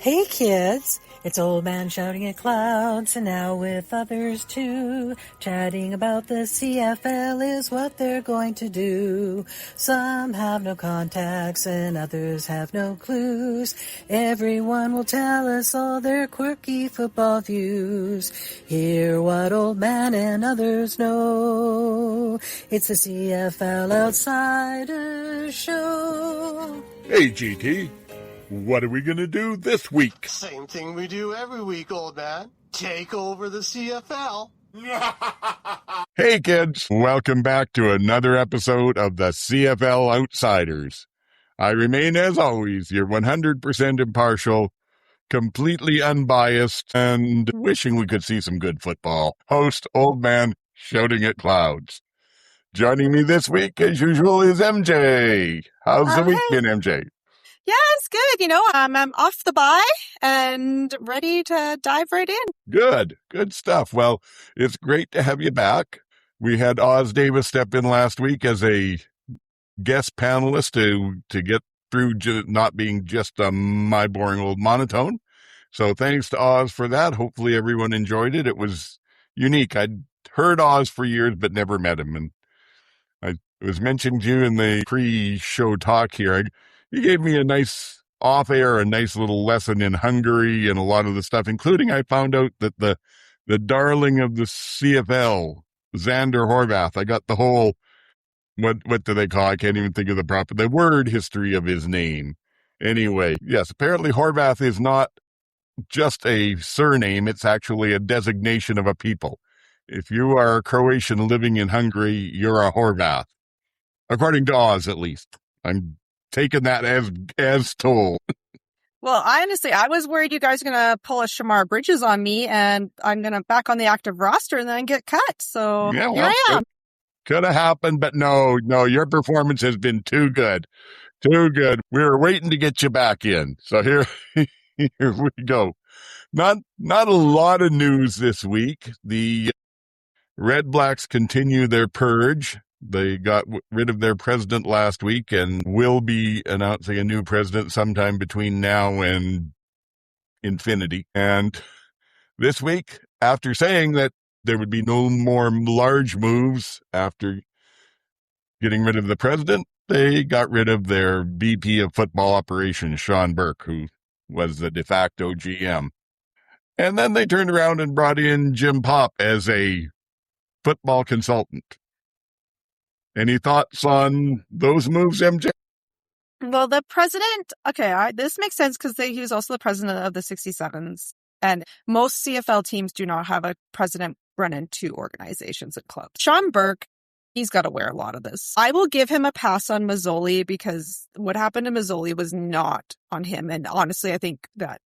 Hey kids, it's Old Man shouting at clouds, and now with others too. Chatting about the CFL is what they're going to do. Some have no contacts and others have no clues. Everyone will tell us all their quirky football views. Hear what Old Man and others know. It's the CFL Outsiders Show. Hey, GT. What are we going to do this week? Same thing we do every week, old man. Take over the CFL. Hey, kids. Welcome back to another episode of the CFL Outsiders. I remain, as always, your 100% impartial, completely unbiased, and wishing we could see some good football host, Old Man Shouting at Clouds. Joining me this week, as usual, is MJ. How's the week been, MJ? Yeah, it's good. You know, I'm off the bye and ready to dive right in. Good stuff. Well, it's great to have you back. We had Oz Davis step in last week as a guest panelist to get through not being just my boring old monotone. So thanks to Oz for that. Hopefully everyone enjoyed it. It was unique. I'd heard Oz for years, but never met him. And it was mentioned to you in the pre-show talk here. He gave me a nice off-air, a nice little lesson in Hungary and a lot of the stuff, including I found out that the darling of the CFL, Xander Horvath, I got the whole, what do they call, I can't even think of the word history of his name. Anyway, yes, apparently Horvath is not just a surname, it's actually a designation of a people. If you are a Croatian living in Hungary, you're a Horvath. According to Oz, at least. I'm taking that as told. Well, I was worried you guys were going to pull a Shamar Bridges on me and I'm going to back on the active roster and then get cut. So yeah, well, here I am. Could have happened, but no, your performance has been too good. Too good. We were waiting to get you back in. So here we go. Not a lot of news this week. The Red Blacks continue their purge. They got rid of their president last week and will be announcing a new president sometime between now and infinity. And this week, after saying that there would be no more large moves after getting rid of the president, they got rid of their VP of football operations, Sean Burke, who was the de facto GM. And then they turned around and brought in Jim Popp as a football consultant. Any thoughts on those moves, MJ? Well, the president, this makes sense because he was also the president of the 67s. And most CFL teams do not have a president running two organizations and clubs. Sean Burke, he's got to wear a lot of this. I will give him a pass on Mazzoli because what happened to Mazzoli was not on him. And honestly, I think that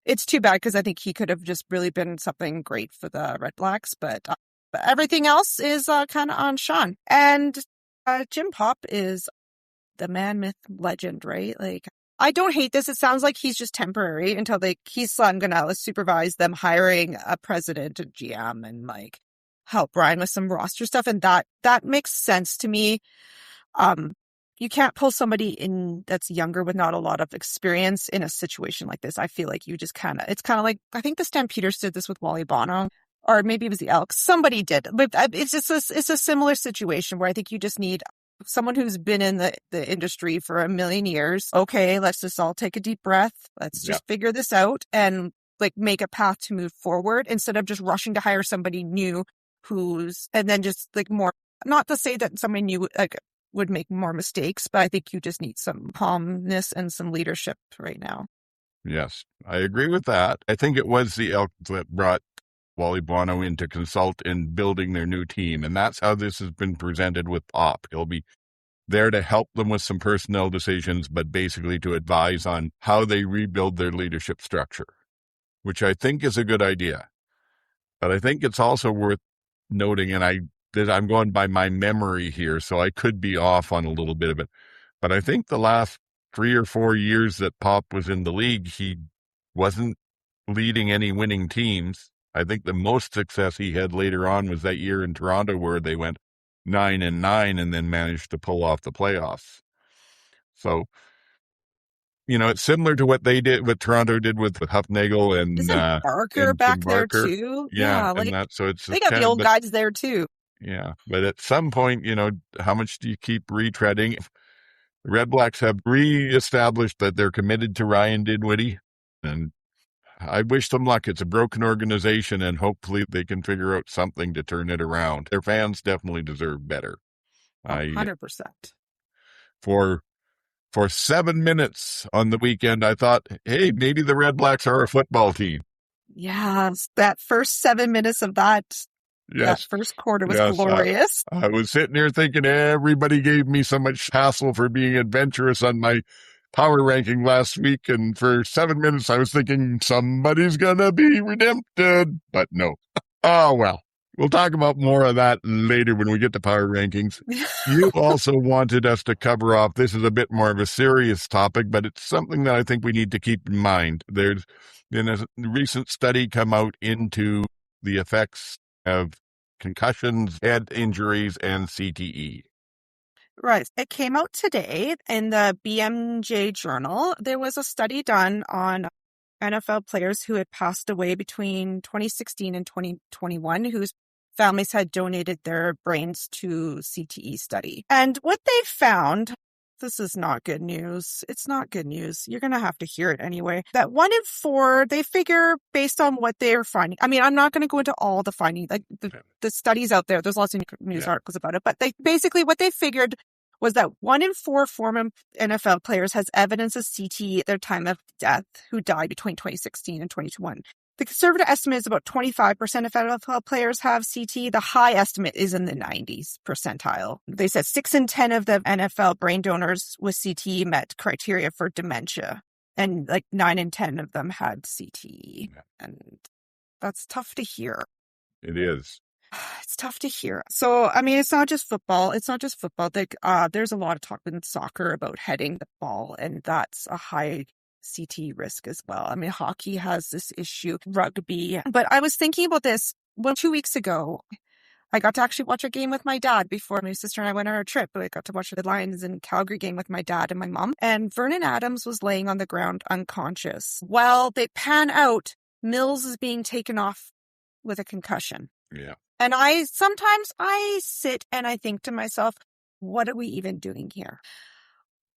it's too bad because I think he could have just really been something great for the Red Blacks. But everything else is kind of on Sean. And Jim Popp is the man, myth, legend, right? Like, I don't hate this. It sounds like he's just temporary until he's going to supervise them hiring a president and GM and like help Brian with some roster stuff. And that makes sense to me. You can't pull somebody in that's younger with not a lot of experience in a situation like this. I feel like you just it's kind of like, I think the Stampeders did this with Wally Bono. Or maybe it was the Elks. Somebody did. But it's a similar situation where I think you just need someone who's been in the industry for a million years. Okay, let's just all take a deep breath. Let's just figure this out and like make a path to move forward instead of just rushing to hire somebody new and then just like more, not to say that somebody new would make more mistakes, but I think you just need some calmness and some leadership right now. Yes, I agree with that. I think it was the Elks that brought Wally Bono in to consult in building their new team. And that's how this has been presented with Pop. He'll be there to help them with some personnel decisions, but basically to advise on how they rebuild their leadership structure, which I think is a good idea. But I think it's also worth noting, and I'm going by my memory here, so I could be off on a little bit of it. But I think the last 3 or 4 years that Pop was in the league, he wasn't leading any winning teams. I think the most success he had later on was that year in Toronto where they went 9-9 and then managed to pull off the playoffs. So it's similar to what Toronto did with Huffnagel Isn't Barker and back there Barker. too? Yeah, Like and that, so it's they just got the kind of, old guys there too. yeah. But at some point, how much do you keep retreading? The Red Blacks have reestablished that they're committed to Ryan Dinwiddie, and I wish them luck. It's a broken organization, and hopefully they can figure out something to turn it around. Their fans definitely deserve better. 100%. For 7 minutes on the weekend, I thought, hey, maybe the Red Blacks are a football team. Yes, that first 7 minutes of that first quarter was glorious. I was sitting here thinking everybody gave me so much hassle for being adventurous on my power ranking last week, and for 7 minutes I was thinking somebody's gonna be redempted, but no. Oh, well. We'll talk about more of that later when we get to power rankings. You also wanted us to cover off, this is a bit more of a serious topic, but it's something that I think we need to keep in mind. There's been a recent study come out into the effects of concussions, head injuries, and CTE. Right. It came out today in the BMJ Journal. There was a study done on NFL players who had passed away between 2016 and 2021, whose families had donated their brains to CTE study. And what they found, this is not good news. It's not good news. You're going to have to hear it anyway. That 1 in 4, they figure based on what they're finding. I mean, I'm not going to go into all the findings, like the studies out there. There's lots of news articles about it. But what they figured was that 1 in 4 former NFL players has evidence of CTE at their time of death who died between 2016 and 2021. The conservative estimate is about 25% of NFL players have CTE. The high estimate is in the 90s percentile. They said 6 in 10 of the NFL brain donors with CTE met criteria for dementia, and like 9 in 10 of them had CTE. And that's tough to hear. It is. It's tough to hear. So, I mean, it's not just football. There's a lot of talk in soccer about heading the ball, and that's a high CT risk as well. I mean, hockey has this issue, rugby. But I was thinking about this 2 weeks ago. I got to actually watch a game with my dad before my sister and I went on our trip. I got to watch the Lions and Calgary game with my dad and my mom. And Vernon Adams was laying on the ground unconscious. While they pan out, Mills is being taken off with a concussion. Yeah. And sometimes I sit and I think to myself, what are we even doing here?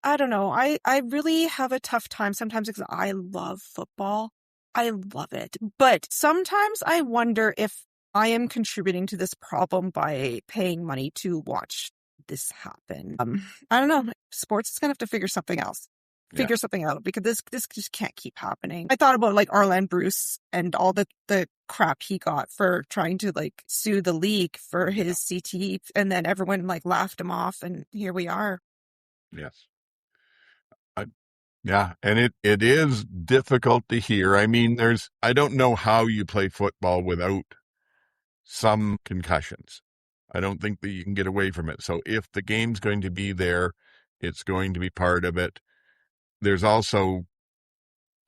I don't know. I really have a tough time sometimes because I love football. I love it. But sometimes I wonder if I am contributing to this problem by paying money to watch this happen. I don't know. Sports is going to have to figure something else. Something out, because this just can't keep happening. I thought about like Arlen Bruce and all the crap he got for trying to like sue the league for his CTE, and then everyone like laughed him off, and here we are. Yes. And it is difficult to hear. I mean, I don't know how you play football without some concussions. I don't think that you can get away from it. So if the game's going to be there, it's going to be part of it. There's also,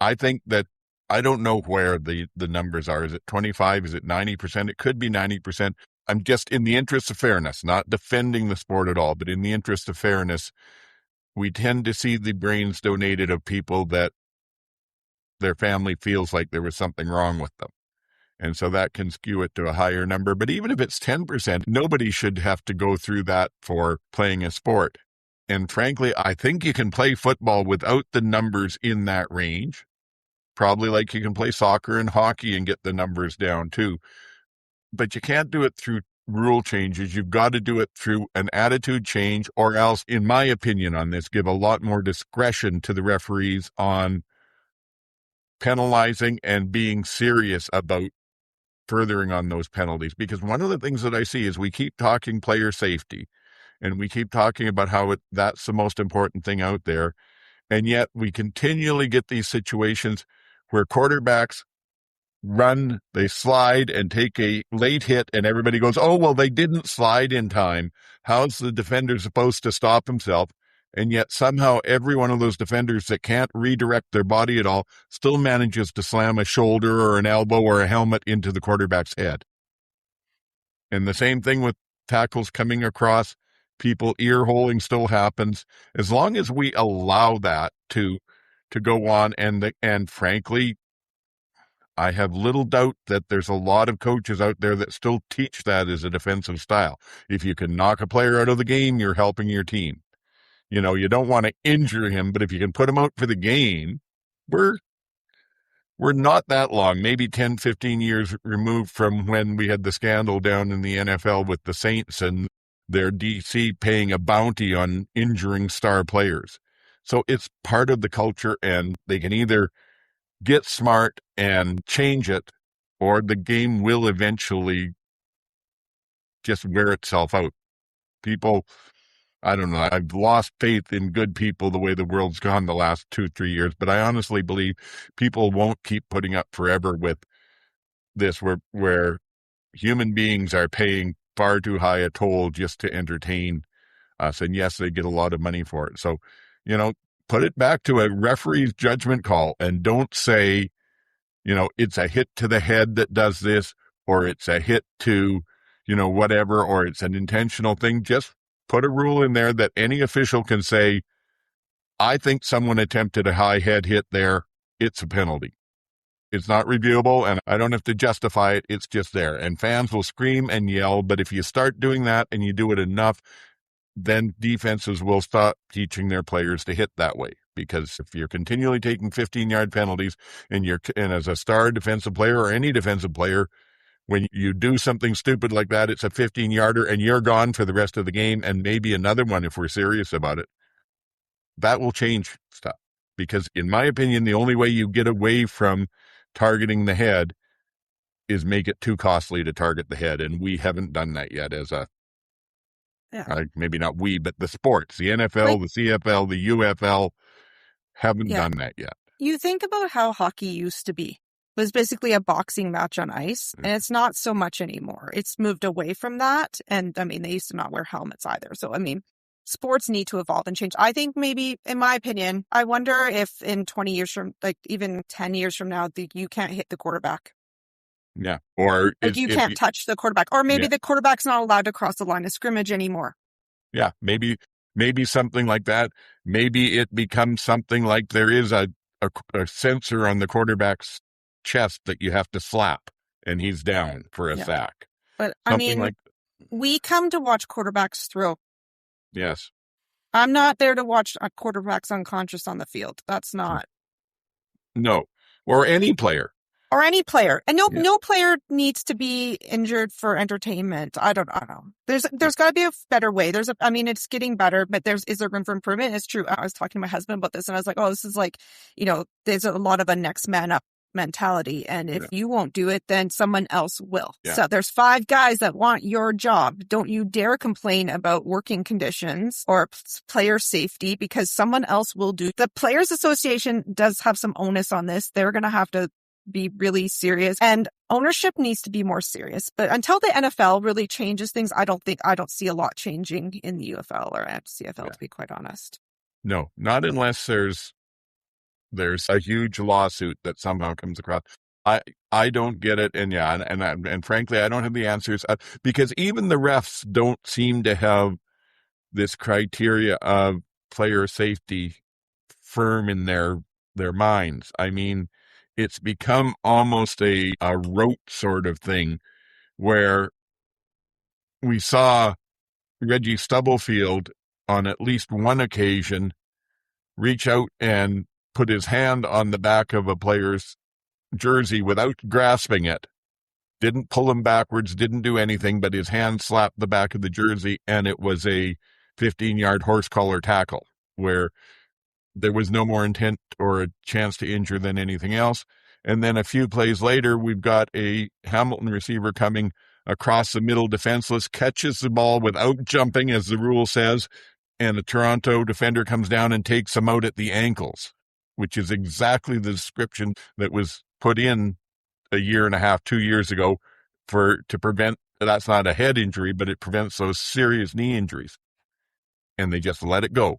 I think that, I don't know where the numbers are. Is it 25? Is it 90%? It could be 90%. I'm just, in the interest of fairness, not defending the sport at all, but in the interest of fairness, we tend to see the brains donated of people that their family feels like there was something wrong with them. And so that can skew it to a higher number. But even if it's 10%, nobody should have to go through that for playing a sport. And frankly, I think you can play football without the numbers in that range. Probably like you can play soccer and hockey and get the numbers down too. But you can't do it through rule changes. You've got to do it through an attitude change, or else, in my opinion on this, give a lot more discretion to the referees on penalizing and being serious about furthering on those penalties. Because one of the things that I see is we keep talking player safety, and we keep talking about how that's the most important thing out there. And yet we continually get these situations where quarterbacks run, they slide and take a late hit, and everybody goes, oh, well, they didn't slide in time. How's the defender supposed to stop himself? And yet somehow every one of those defenders that can't redirect their body at all still manages to slam a shoulder or an elbow or a helmet into the quarterback's head. And the same thing with tackles coming across people, ear holing still happens. As long as we allow that to to go on. And frankly, I have little doubt that there's a lot of coaches out there that still teach that as a defensive style. If you can knock a player out of the game, you're helping your team. You know, you don't want to injure him, but if you can put him out for the game, we're not that long, maybe 10, 15 years removed from when we had the scandal down in the NFL with the Saints and their DC paying a bounty on injuring star players. So it's part of the culture, and they can either get smart and change it, or the game will eventually just wear itself out. People, I don't know, I've lost faith in good people the way the world's gone the last 2-3 years, but I honestly believe people won't keep putting up forever with this where human beings are paying far too high a toll just to entertain us. And yes, they get a lot of money for it. So, you know, put it back to a referee's judgment call, and don't say, you know, it's a hit to the head that does this, or it's a hit to, you know, whatever, or it's an intentional thing. Just put a rule in there that any official can say, I think someone attempted a high head hit there. It's a penalty. It's not reviewable, and I don't have to justify it. It's just there. And fans will scream and yell, but if you start doing that and you do it enough, then defenses will stop teaching their players to hit that way. Because if you're continually taking 15-yard penalties and as a star defensive player or any defensive player, when you do something stupid like that, it's a 15-yarder and you're gone for the rest of the game, and maybe another one if we're serious about it. That will change stuff. Because in my opinion, the only way you get away from targeting the head is make it too costly to target the head. And we haven't done that yet maybe not we, but the sports, the NFL, the CFL, the UFL haven't done that yet. You think about how hockey used to be. It was basically a boxing match on ice, and it's not so much anymore. It's moved away from that. And I mean, they used to not wear helmets either. So, I mean, sports need to evolve and change. I think maybe, in my opinion, I wonder if in 20 years from, like even 10 years from now, you can't hit the quarterback. Yeah. Or like you can't touch the quarterback. Or maybe the quarterback's not allowed to cross the line of scrimmage anymore. Yeah. Maybe something like that. Maybe it becomes something like there is a sensor on the quarterback's chest that you have to slap and he's down for a sack. But something, I mean, we come to watch quarterbacks throw. Yes. I'm not there to watch quarterbacks unconscious on the field. That's not. No. Or any player. And no player needs to be injured for entertainment. I don't know. There's got to be a better way. I mean, it's getting better, but is there room for improvement? It's true. I was talking to my husband about this and I was like, oh, this is like, you know, there's a lot of a next man up mentality. And if you won't do it, then someone else will. Yeah. So there's 5 guys that want your job. Don't you dare complain about working conditions or player safety, because someone else will do. The Players Association does have some onus on this. They're going to have to be really serious, and ownership needs to be more serious. But until the NFL really changes things, I don't see a lot changing in the UFL or at CFL, to be quite honest. No, not unless there's a huge lawsuit that somehow comes across. I don't get it, and frankly, I don't have the answers, because even the refs don't seem to have this criteria of player safety firm in their minds. I mean, it's become almost a rote sort of thing, where we saw Reggie Stubblefield on at least one occasion reach out and put his hand on the back of a player's jersey without grasping it. Didn't pull him backwards, didn't do anything, but his hand slapped the back of the jersey, and it was a 15-yard horse collar tackle where there was no more intent or a chance to injure than anything else. And then a few plays later, we've got a Hamilton receiver coming across the middle defenseless, catches the ball without jumping, as the rule says, and a Toronto defender comes down and takes him out at the ankles, which is exactly the description that was put in a year and a half, 2 years ago to prevent, that's not a head injury, but it prevents those serious knee injuries. And they just let it go.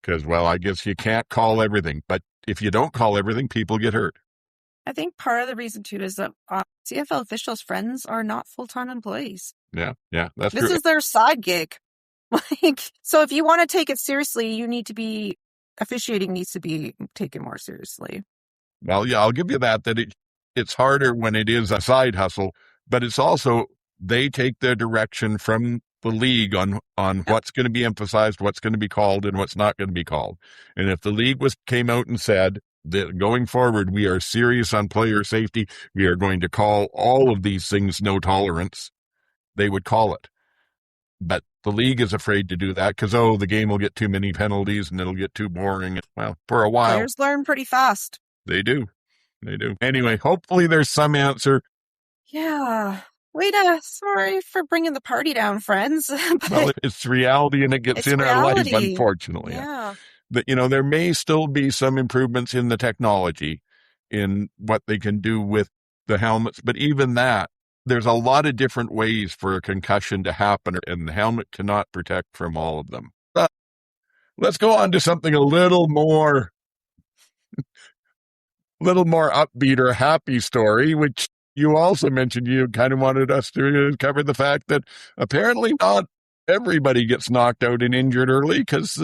Because, well, I guess you can't call everything. But if you don't call everything, people get hurt. I think part of the reason, too, is that CFL officials' friends are not full-time employees. Yeah, that's true. This is their side gig. So if you want to take it seriously, you need to be officiating needs to be taken more seriously. Well, yeah, I'll give you that it's harder when it is a side hustle, but it's also they take their direction from the league on what's going to be emphasized, what's going to be called, and what's not going to be called. And if the league came out and said that going forward, we are serious on player safety, we are going to call all of these things no tolerance, they would call it. But the league is afraid to do that because, the game will get too many penalties and it'll get too boring. Well, for a while. Players learn pretty fast. They do. Anyway, hopefully there's some answer. Yeah. Sorry for bringing the party down, friends. Well, it's reality and it gets in reality. Our life, unfortunately. Yeah. But, there may still be some improvements in the technology in what they can do with the helmets. But even that, there's a lot of different ways for a concussion to happen, and the helmet cannot protect from all of them. But let's go on to something a little more upbeat or happy story, which you also mentioned you kind of wanted us to cover the fact that apparently not everybody gets knocked out and injured early because...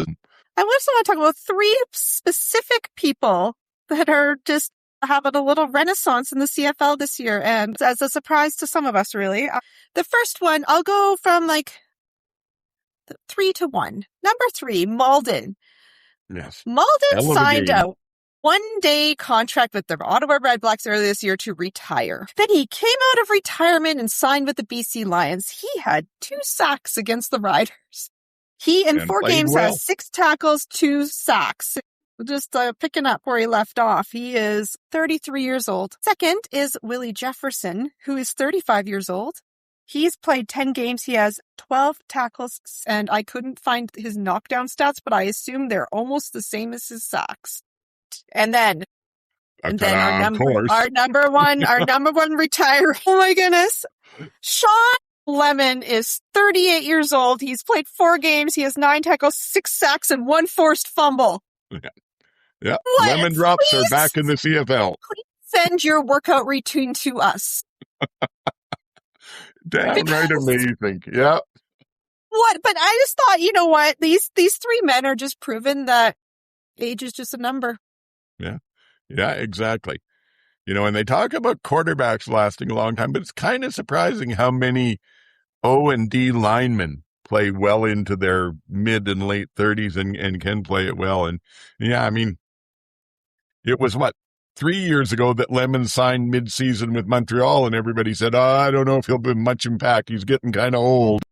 I also want to talk about 3 specific people that are just having a little renaissance in the CFL this year, and as a surprise to some of us, really. The first one, I'll go from 3 to 1. Number 3, Malden. Yes. Malden signed a one-day contract with the Ottawa Redblacks earlier this year to retire. Then he came out of retirement and signed with the BC Lions. He had 2 sacks against the Riders. He, in 4 games, has 6 tackles, 2 sacks. Just picking up where he left off. He is 33 years old. Second is Willie Jefferson, who is 35 years old. He's played 10 games. He has 12 tackles, and I couldn't find his knockdown stats, but I assume they're almost the same as his sacks. And then our number one retiree. Oh my goodness. Sean Lemon is 38 years old. He's played 4 games. He has 9 tackles, 6 sacks, and 1 forced fumble. Yeah. Lemon drops are back in the CFL. Please send your workout routine to us. Downright amazing. Yeah. What? But I just thought, you know what? These 3 men are just proven that age is just a number. Yeah. Yeah, exactly. And they talk about quarterbacks lasting a long time, but it's kind of surprising how many O&D linemen play well into their mid and late 30s and can play it well. And yeah, I mean, it was 3 years ago that Lemon signed mid-season with Montreal, and everybody said, I don't know if he'll be much impact. He's getting kind of old.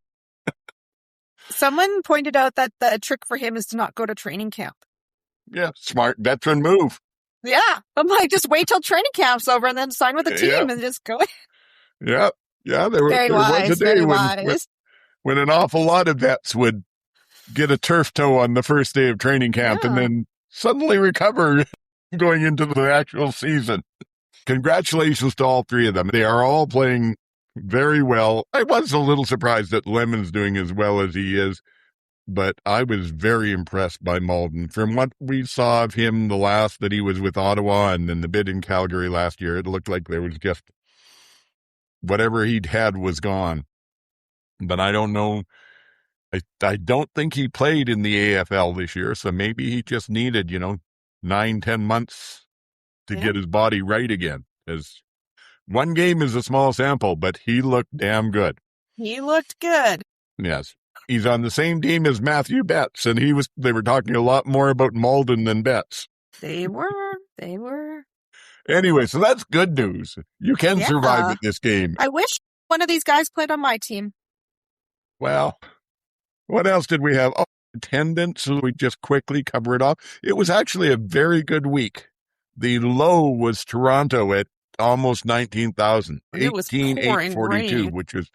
Someone pointed out that the trick for him is to not go to training camp. Yeah, smart veteran move. Yeah, I'm just wait till training camp's over and then sign with the team and just go. Yeah, there was a day when an awful lot of vets would get a turf toe on the first day of training camp and then suddenly recover going into the actual season. Congratulations to all 3 of them. They are all playing very well. I was a little surprised that Lemon's doing as well as he is, but I was very impressed by Malden. From what we saw of him, the last that he was with Ottawa and then the bid in Calgary last year, it looked like there was just whatever he'd had was gone. But I don't know. I don't think he played in the AFL this year, so maybe he just needed, 9-10 months to get his body right again. As 1 game is a small sample, but he looked damn good. He looked good. Yes. He's on the same team as Matthew Betts, and they were talking a lot more about Malden than Betts. They were. Anyway, so that's good news. You can survive in this game. I wish one of these guys played on my team. Well, what else did we have? Oh, attendance. So we just quickly cover it off. It was actually a very good week. The low was Toronto at almost 19,000. 18,842, which was,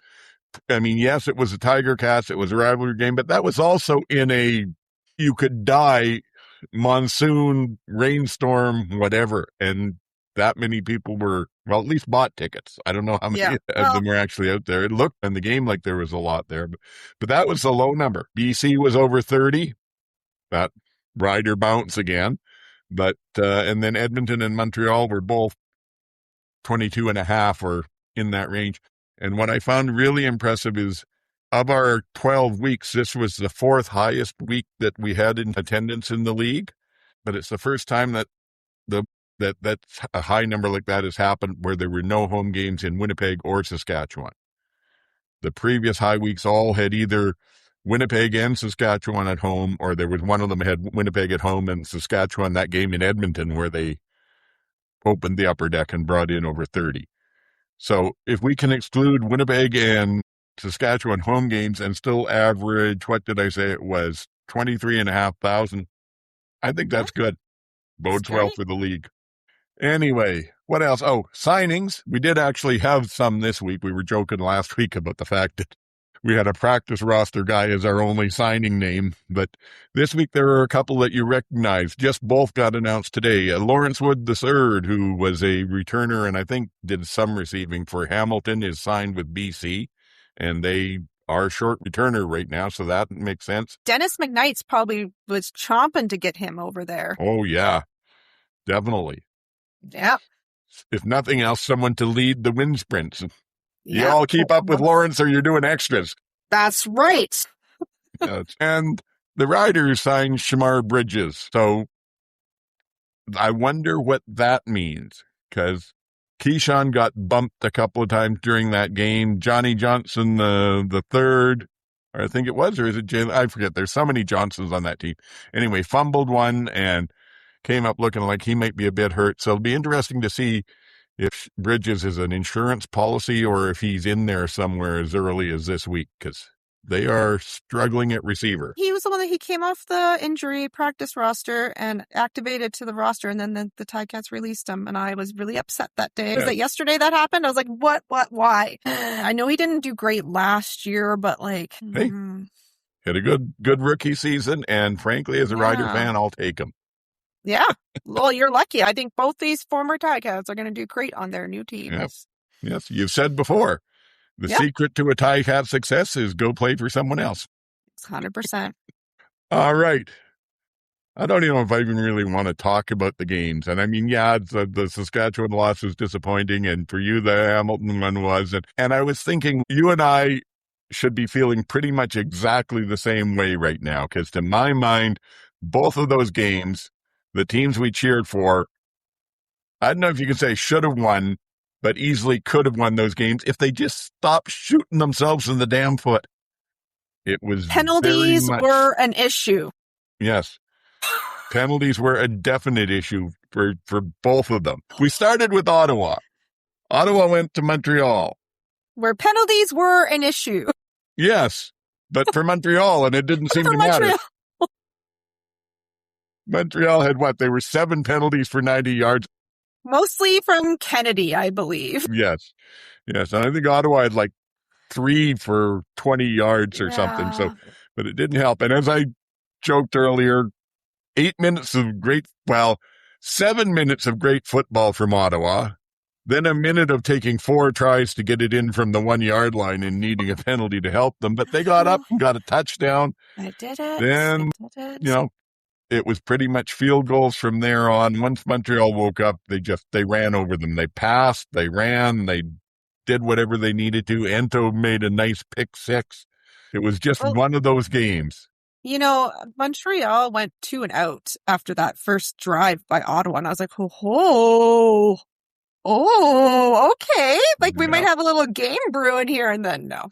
yes, it was a Tiger Cast. It was a rivalry game, but that was also in you could die monsoon, rainstorm, whatever. And that many people at least bought tickets. I don't know how many of them were actually out there. It looked in the game like there was a lot there, but that was a low number. BC was over 30. That rider bounce again. But, and then Edmonton and Montreal were both 22.5 or in that range. And what I found really impressive is of our 12 weeks, this was the 4th highest week that we had in attendance in the league. but it's the first time that that's a high number like that has happened where there were no home games in Winnipeg or Saskatchewan. The previous high weeks all had either Winnipeg and Saskatchewan at home, or there was one of them had Winnipeg at home and Saskatchewan, that game in Edmonton where they opened the upper deck and brought in over 30. So if we can exclude Winnipeg and Saskatchewan home games and still average, what did I say it was, 23,500, I think that's good. Bodes well for the league. Anyway, what else? Oh, signings. We did actually have some this week. We were joking last week about the fact that we had a practice roster guy as our only signing name. But this week there are a couple that you recognize. Just both got announced today. Lawrence Wood III, who was a returner and I think did some receiving for Hamilton, is signed with BC. And they are short returner right now, so that makes sense. Dennis McKnight's probably was chomping to get him over there. Oh, yeah. Definitely. Yeah. If nothing else, someone to lead the wind sprints. Yeah. You all keep up with Lawrence or you're doing extras. That's right. And the Riders signed Shamar Bridges. So I wonder what that means, because Keyshawn got bumped a couple of times during that game. Johnny Johnson, the third, or I think it was, or is it Jalen? I forget. There's so many Johnsons on that team. Anyway, fumbled one and came up looking like he might be a bit hurt. So it'll be interesting to see if Bridges is an insurance policy or if he's in there somewhere as early as this week, because they are struggling at receiver. He was the one that he came off the injury practice roster and activated to the roster, and then the Ticats released him, and I was really upset that day. Was that yesterday that happened? I was like, what, why? I know he didn't do great last year, but like... Hey, had a good rookie season, and frankly, as a Rider fan, I'll take him. Yeah. Well, you're lucky. I think both these former Ticats are going to do great on their new teams. Yes, you've said before, the secret to a Ticat success is go play for someone else. 100%. All right. I don't even know if I even really want to talk about the games. And I mean, the Saskatchewan loss was disappointing, and for you, the Hamilton one was. And I was thinking, you and I should be feeling pretty much exactly the same way right now, because to my mind, both of those games, the teams we cheered for, I don't know if you can say should have won, but easily could have won those games if they just stopped shooting themselves in the damn foot. It was penalties were an issue. Yes. Penalties were a definite issue for both of them. We started with Ottawa. Ottawa went to Montreal. Where penalties were an issue. Yes, but for Montreal, and it didn't seem to matter. Montreal had what? They were 7 penalties for 90 yards. Mostly from Kennedy, I believe. Yes. And I think Ottawa had like 3 for 20 yards or something. So, but it didn't help. And as I joked earlier, 7 minutes of great football from Ottawa. Then a minute of taking 4 tries to get it in from the 1 yard line and needing a penalty to help them. But they got up and got a touchdown. I did it. Then, it was pretty much field goals from there on. Once Montreal woke up, they ran over them. They passed, they ran, they did whatever they needed to. Ento made a nice pick 6. It was just one of those games. Montreal went 2 and out after that first drive by Ottawa, and I was like, okay. Like, we might have a little game brewing here, and then no.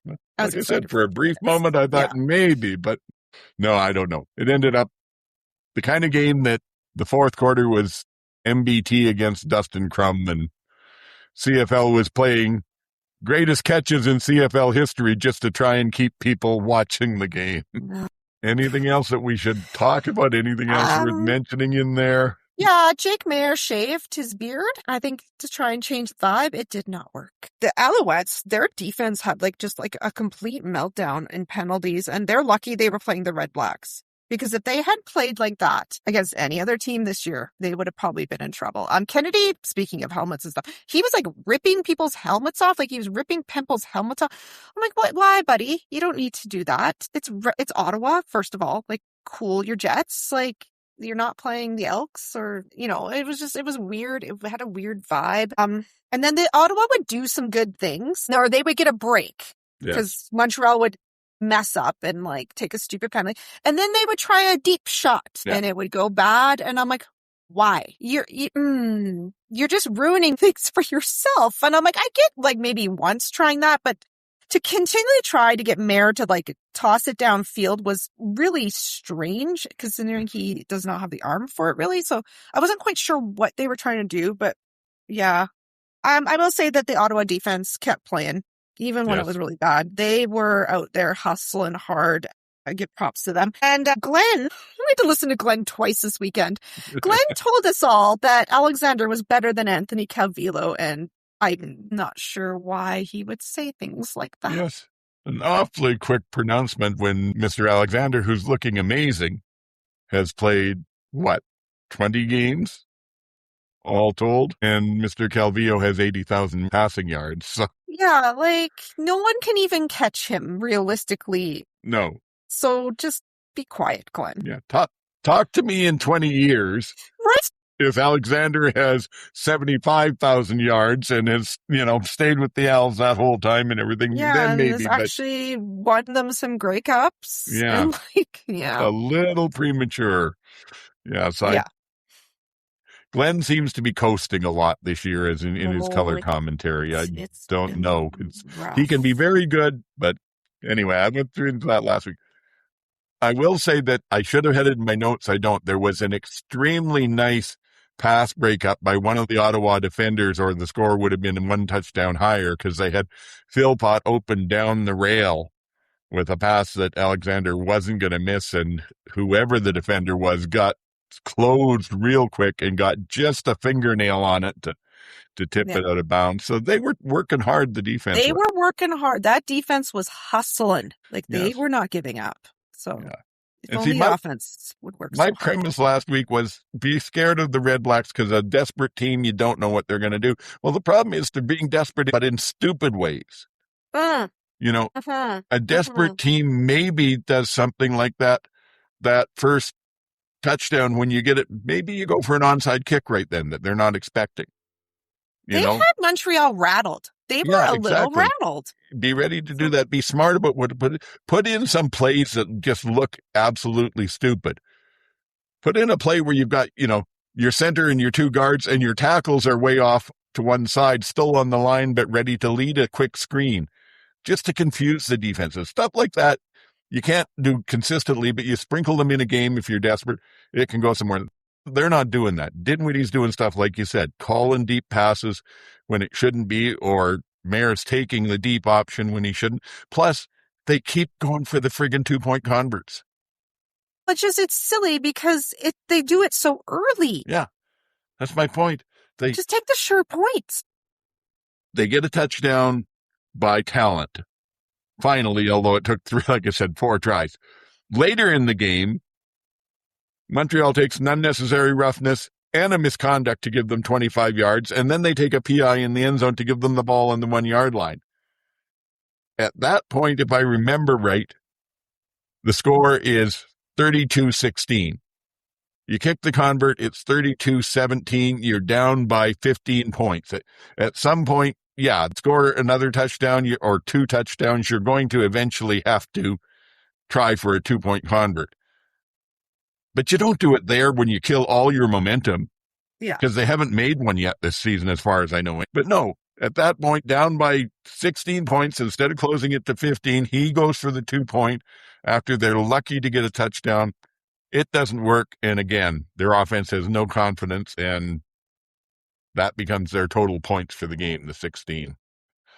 Like I said, for a brief moment, I thought maybe, but no, I don't know. It ended up the kind of game that the fourth quarter was MBT against Dustin Crum, and CFL was playing greatest catches in CFL history just to try and keep people watching the game. Anything else that we should talk about? Anything else worth mentioning in there? Yeah, Jake Mayer shaved his beard, I think, to try and change the vibe. It did not work. The Alouettes, their defense had just a complete meltdown in penalties, and they're lucky they were playing the Red Blacks. Because if they had played like that against any other team this year, they would have probably been in trouble. Kennedy, speaking of helmets and stuff, he was ripping people's helmets off, he was ripping Pimple's helmets off. I'm like, what? Why, buddy? You don't need to do that. It's Ottawa, first of all. Cool your jets. You're not playing the Elks, or it was weird. It had a weird vibe. And then the Ottawa would do some good things, or they would get a break because Montreal would mess up and like take a stupid penalty. And then they would try a deep shot and it would go bad. And I'm like, why? You're just ruining things for yourself. And I'm like, I get like maybe once trying that, but to continually try to get Mayer to like toss it downfield was really strange considering he does not have the arm for it really. So I wasn't quite sure what they were trying to do, but yeah. I will say that the Ottawa defense kept playing even when it was really bad. They were out there hustling hard. I give props to them. And Glenn, I had to listen to Glenn twice this weekend. Glenn told us all that Alexander was better than Anthony Calvillo, and I'm not sure why he would say things like that. Yes. An awfully quick pronouncement when Mr. Alexander, who's looking amazing, has played, 20 games? All told, and Mr. Calvillo has 80,000 passing yards. So. Yeah, like, no one can even catch him, realistically. No. So just be quiet, Glenn. Yeah, talk to me in 20 years. Right? If Alexander has 75,000 yards and has, stayed with the Owls that whole time and everything, then maybe. Has actually won them some Grey Cups. Yeah. And A little premature. Yeah, so Glenn seems to be coasting a lot this year as in his color commentary. I don't know. He can be very good, but anyway, I went through that last week. I will say that I should have had it in my notes. I don't. There was an extremely nice pass breakup by one of the Ottawa defenders, or the score would have been 1 touchdown higher because they had Philpott open down the rail with a pass that Alexander wasn't going to miss, and whoever the defender was got closed real quick and got just a fingernail on it to tip it out of bounds. So they were working hard, the defense. They were working hard. That defense was hustling. Like, they were not giving up. So if only the offense would work. My premise last week was be scared of the Red Blacks because a desperate team, you don't know what they're going to do. Well, the problem is they're being desperate, but in stupid ways. A desperate team maybe does something like that first touchdown when you get it. Maybe you go for an onside kick right then that they're not expecting. They had Montreal rattled. They were a little rattled. Be ready to do that. Be smart about what to put in some plays that just look absolutely stupid. Put in a play where you've got, your center and your 2 guards and your tackles are way off to one side, still on the line, but ready to lead a quick screen just to confuse the defenses. Stuff like that you can't do consistently, but you sprinkle them in a game if you're desperate. It can go somewhere. They're not doing that. Dinwiddie's doing stuff, like you said, calling deep passes when it shouldn't be, or Mayer's taking the deep option when he shouldn't. Plus, they keep going for the friggin' 2-point converts. It's silly because they do it so early. Yeah, that's my point. They just take the sure points. They get a touchdown by talent. Finally, although it took 4 tries. Later in the game, Montreal takes an unnecessary roughness and a misconduct to give them 25 yards, and then they take a PI in the end zone to give them the ball on the 1-yard line. At that point, if I remember right, the score is 32-16. You kick the convert, it's 32-17. You're down by 15 points. At some point, score another touchdown or 2 touchdowns. You're going to eventually have to try for a 2-point convert. But you don't do it there when you kill all your momentum. Yeah. Because they haven't made one yet this season, as far as I know. But no, at that point, down by 16 points, instead of closing it to 15, he goes for the 2-point after they're lucky to get a touchdown. It doesn't work. And again, their offense has no confidence, and that becomes their total points for the game, the 16.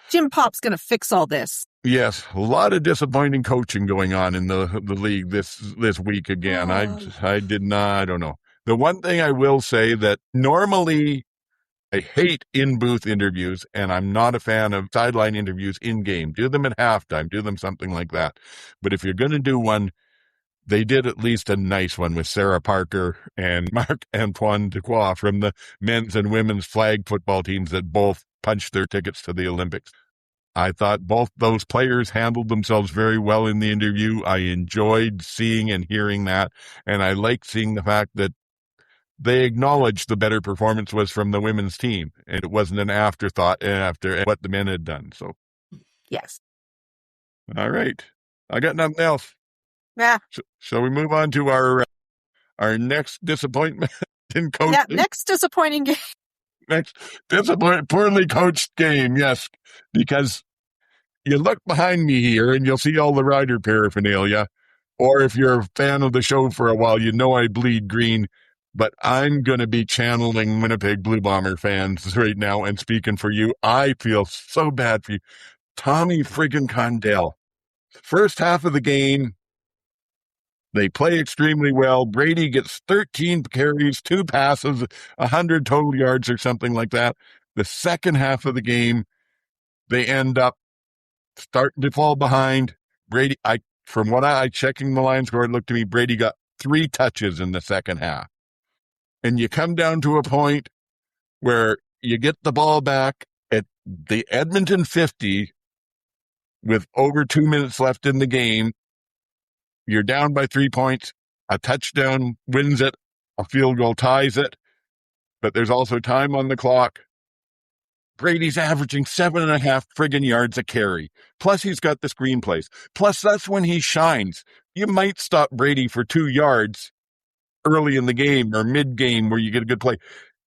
Jim Pop's going to fix all this. Yes, a lot of disappointing coaching going on in the league this week again. I don't know. The one thing I will say that normally I hate in-booth interviews, and I'm not a fan of sideline interviews in-game. Do them at halftime. Do them something like that. But if you're going to do one, they did at least a nice one with Sarah Parker and Marc-Antoine Dequoy from the men's and women's flag football teams that both punched their tickets to the Olympics. I thought both those players handled themselves very well in the interview. I enjoyed seeing and hearing that, and I liked seeing the fact that they acknowledged the better performance was from the women's team, and it wasn't an afterthought after what the men had done. So, yes. All right. I got nothing else. Yeah. Shall we move on to our next disappointment in coaching? Yeah, next disappointing game. Next poorly coached game, yes. Because you look behind me here and you'll see all the rider paraphernalia. Or if you're a fan of the show for a while, you know I bleed green. But I'm going to be channeling Winnipeg Blue Bomber fans right now and speaking for you. I feel so bad for you. Tommy friggin' Condell. First half of the game, they play extremely well. Brady gets 13 carries, 2 passes, 100 total yards or something like that. The second half of the game, they end up starting to fall behind. Brady, from what I checking the line score, it looked to me Brady got 3 touches in the second half. And you come down to a point where you get the ball back at the Edmonton 50 with over 2 minutes left in the game. You're down by 3 points. A touchdown wins it. A field goal ties it. But there's also time on the clock. Brady's averaging 7.5 friggin' yards a carry. Plus, he's got the screenplays. Plus, that's when he shines. You might stop Brady for 2 yards early in the game or mid-game where you get a good play.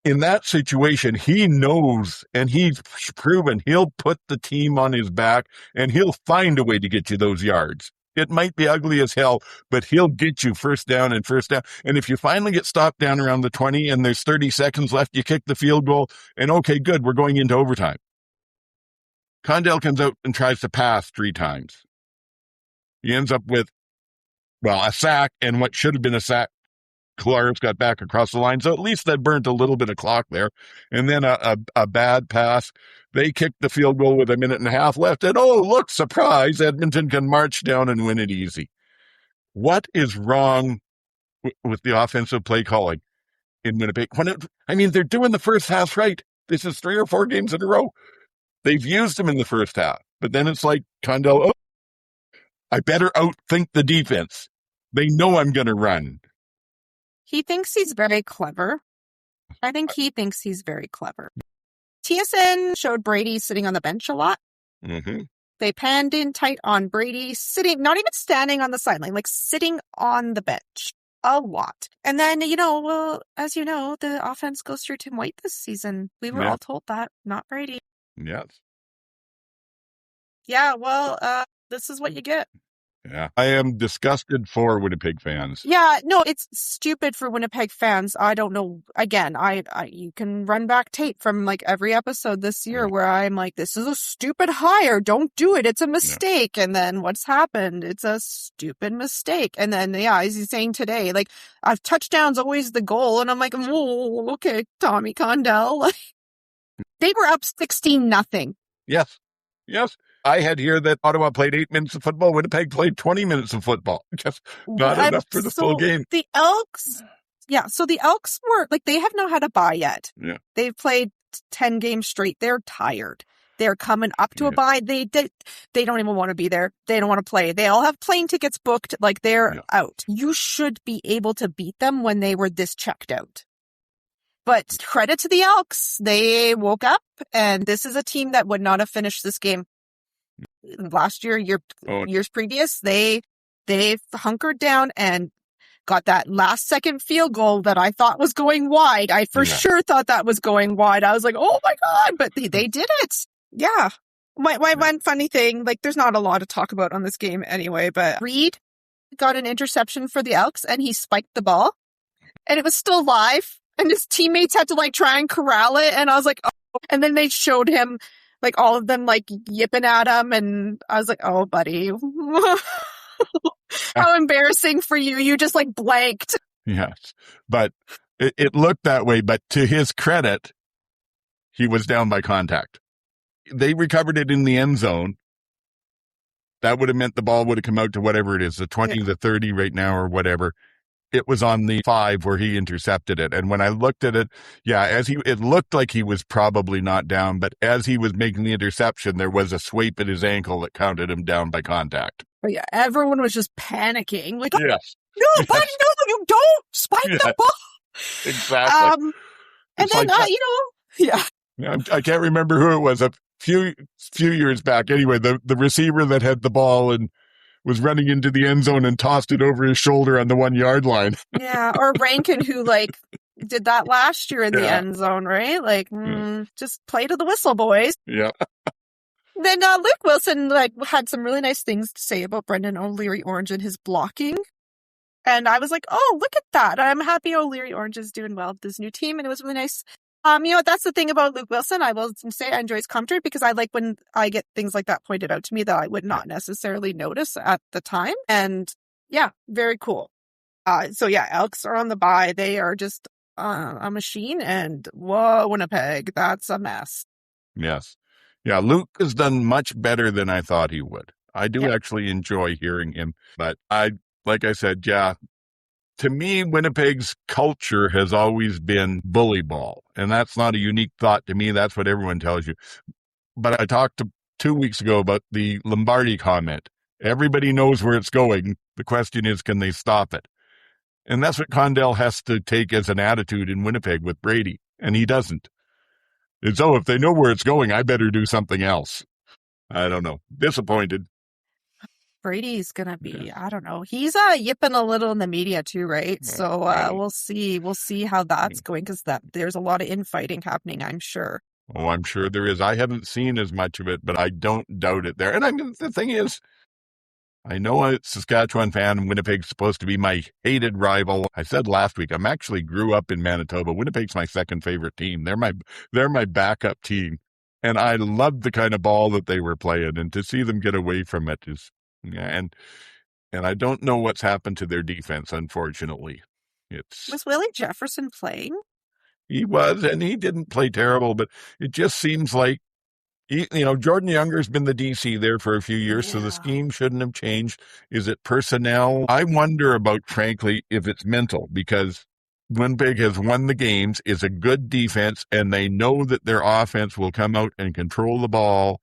In that situation, he knows and he's proven he'll put the team on his back and he'll find a way to get you those yards. It might be ugly as hell, but he'll get you first down. And if you finally get stopped down around the 20 and there's 30 seconds left, you kick the field goal and okay, good, we're going into overtime. Condell comes out and tries to pass 3 times. He ends up with, a sack and what should have been a sack. Clark's got back across the line, so at least that burnt a little bit of clock there. And then a bad pass. They kicked the field goal with 1.5 minutes left, and look, surprise, Edmonton can march down and win it easy. What is wrong with the offensive play calling in Winnipeg? They're doing the first half right. This is 3 or 4 games in a row. They've used them in the first half, but then it's like Condell, I better outthink the defense. They know I'm going to run. He thinks he's very clever. I think he thinks he's very clever. TSN showed Brady sitting on the bench a lot. Mm-hmm. They panned in tight on Brady sitting, not even standing on the sideline, like sitting on the bench a lot. And then, as you know, the offense goes through Tim White this season. We were all told that, not Brady. Yes. Yeah, this is what you get. Yeah, I am disgusted for Winnipeg fans. Yeah, no, it's stupid for Winnipeg fans. I don't know. Again, you can run back tape from like every episode this year where I'm like, this is a stupid hire. Don't do it. It's a mistake. Yeah. And then what's happened? It's a stupid mistake. And then, as he's saying today, like, a touchdown's always the goal. And I'm like, okay, Tommy Condell. They were up 16-0. Yes. I had here that Ottawa played 8 minutes of football. Winnipeg played 20 minutes of football. Just not enough for the full game. The Elks, so the Elks were, like, they have not had a bye yet. Yeah. They've played 10 games straight. They're tired. They're coming up to a bye. They don't even want to be there. They don't want to play. They all have plane tickets booked. Like, they're out. You should be able to beat them when they were this checked out. But credit to the Elks. They woke up, and this is a team that would not have finished this game. Last year, years previous, they hunkered down and got that last second field goal that I thought was going wide. I for sure thought that was going wide. I was like, oh my God, but they did it. Yeah. One funny thing, like, there's not a lot to talk about on this game anyway, but Reed got an interception for the Elks and he spiked the ball and it was still live and his teammates had to like try and corral it. And I was like, oh, and then they showed him, like, all of them, like, yipping at him, and I was like, oh, buddy. How embarrassing for you. You just, like, blanked. Yes, but it looked that way, but to his credit, he was down by contact. They recovered it in the end zone. That would have meant the ball would have come out to whatever it is, the 20, the 30 right now or whatever. It was on the 5 where he intercepted it. And when I looked at it, it looked like he was probably not down, but as he was making the interception, there was a swipe at his ankle that counted him down by contact. Oh, yeah, everyone was just panicking. Like, yes. No, buddy, no, you don't spike the ball. Exactly. And then, I can't remember who it was. A few years back. Anyway, the receiver that had the ball and was running into the end zone and tossed it over his shoulder on the 1 yard line. Yeah, or Rankin, who like did that last year in the Yeah. end zone, right? Like, just play to the whistle, boys. Yeah. Then Luke Wilson like had some really nice things to say about Brendan O'Leary-Orange and his blocking. And I was like, oh, look at that. I'm happy O'Leary-Orange is doing well with this new team. And it was really nice. You know what? That's the thing about Luke Wilson. I will say I enjoy his commentary because I like when I get things like that pointed out to me that I would not necessarily notice at the time. And yeah, very cool. So yeah, Elks are on the bye. They are just a machine. And whoa, Winnipeg, that's a mess. Yes. Yeah, Luke has done much better than I thought he would. I do actually enjoy hearing him. But like I said, yeah, to me, Winnipeg's culture has always been bully ball. And that's not a unique thought to me. That's what everyone tells you. But I talked 2 weeks ago about the Lombardi comment. Everybody knows where it's going. The question is, can they stop it? And that's what Condell has to take as an attitude in Winnipeg with Brady. And he doesn't. And so if they know where it's going, I better do something else. I don't know. Disappointed. Brady's going to be, I don't know. He's yipping a little in the media too, right? So we'll see. We'll see how that's going because there's a lot of infighting happening, I'm sure. Oh, I'm sure there is. I haven't seen as much of it, but I don't doubt it there. And I mean, the thing is, I know I'm a Saskatchewan fan and Winnipeg's supposed to be my hated rival. I said last week, I'm actually grew up in Manitoba. Winnipeg's my second favorite team. They're my backup team. And I loved the kind of ball that they were playing, and to see them get away from it is, and I don't know what's happened to their defense, unfortunately. Was Willie Jefferson playing? He was, and he didn't play terrible, but it just seems like, Jordan Younger's been the DC there for a few years, so the scheme shouldn't have changed. Is it personnel? I wonder about, frankly, if it's mental, because Winnipeg has won the games, is a good defense, and they know that their offense will come out and control the ball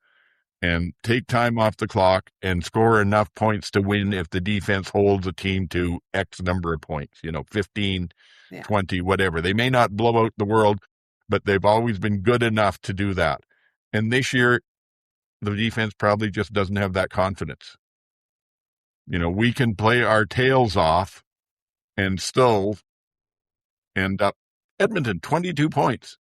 and take time off the clock and score enough points to win if the defense holds a team to X number of points, 15, 20, whatever. They may not blow out the world, but they've always been good enough to do that. And this year, the defense probably just doesn't have that confidence. We can play our tails off and still end up Edmonton, 22 points.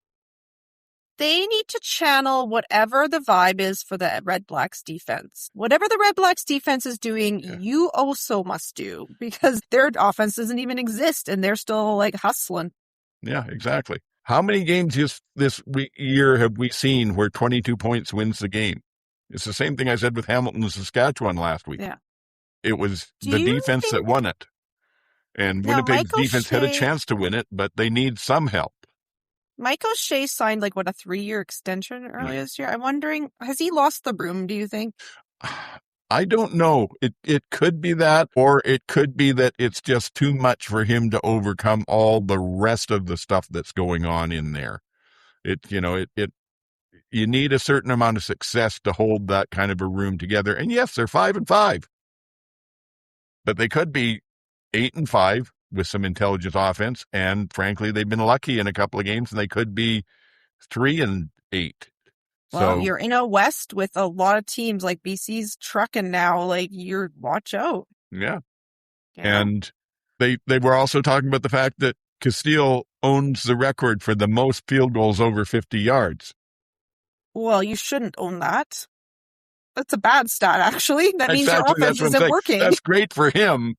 They need to channel whatever the vibe is for the Red Blacks defense. Whatever the Red Blacks defense is doing, you also must do, because their offense doesn't even exist and they're still like hustling. Yeah, exactly. How many games this year have we seen where 22 points wins the game? It's the same thing I said with Hamilton and Saskatchewan last week. Yeah. It was the defense that won it. And Winnipeg's defense had a chance to win it, but they need some help. Mike O'Shea signed a 3-year extension earlier this year. I'm wondering, has he lost the room, do you think? I don't know. It could be that, or it could be that it's just too much for him to overcome all the rest of the stuff that's going on in there. You need a certain amount of success to hold that kind of a room together. And yes, they're 5-5, but they could be 8-5 with some intelligent offense. And frankly, they've been lucky in a couple of games, and they could be 3-8. Well, you're in a West with a lot of teams like BC's trucking now. You're watch out. Yeah. And they were also talking about the fact that Castile owns the record for the most field goals over 50 yards. Well, you shouldn't own that. That's a bad stat, actually. That means your Exactly, offense isn't working. That's great for him.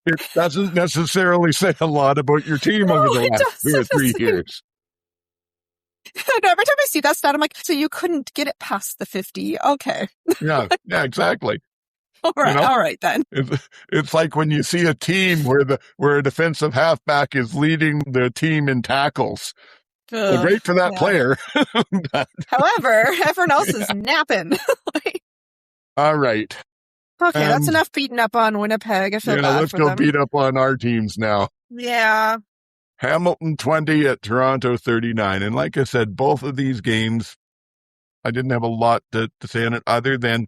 It doesn't necessarily say a lot about your team over the last 2 or 3 years. And every time I see that stat, I'm like, so you couldn't get it past the 50. Okay. Yeah, exactly. All right then. It's like when you see a team where a defensive halfback is leading the team in tackles. Well, great for that player. However, everyone else is napping. All right. Okay, that's enough beating up on Winnipeg. I feel bad let's for go them. beat up on our teams now. Yeah. Hamilton 20 at Toronto 39. And like I said, both of these games, I didn't have a lot to say on it other than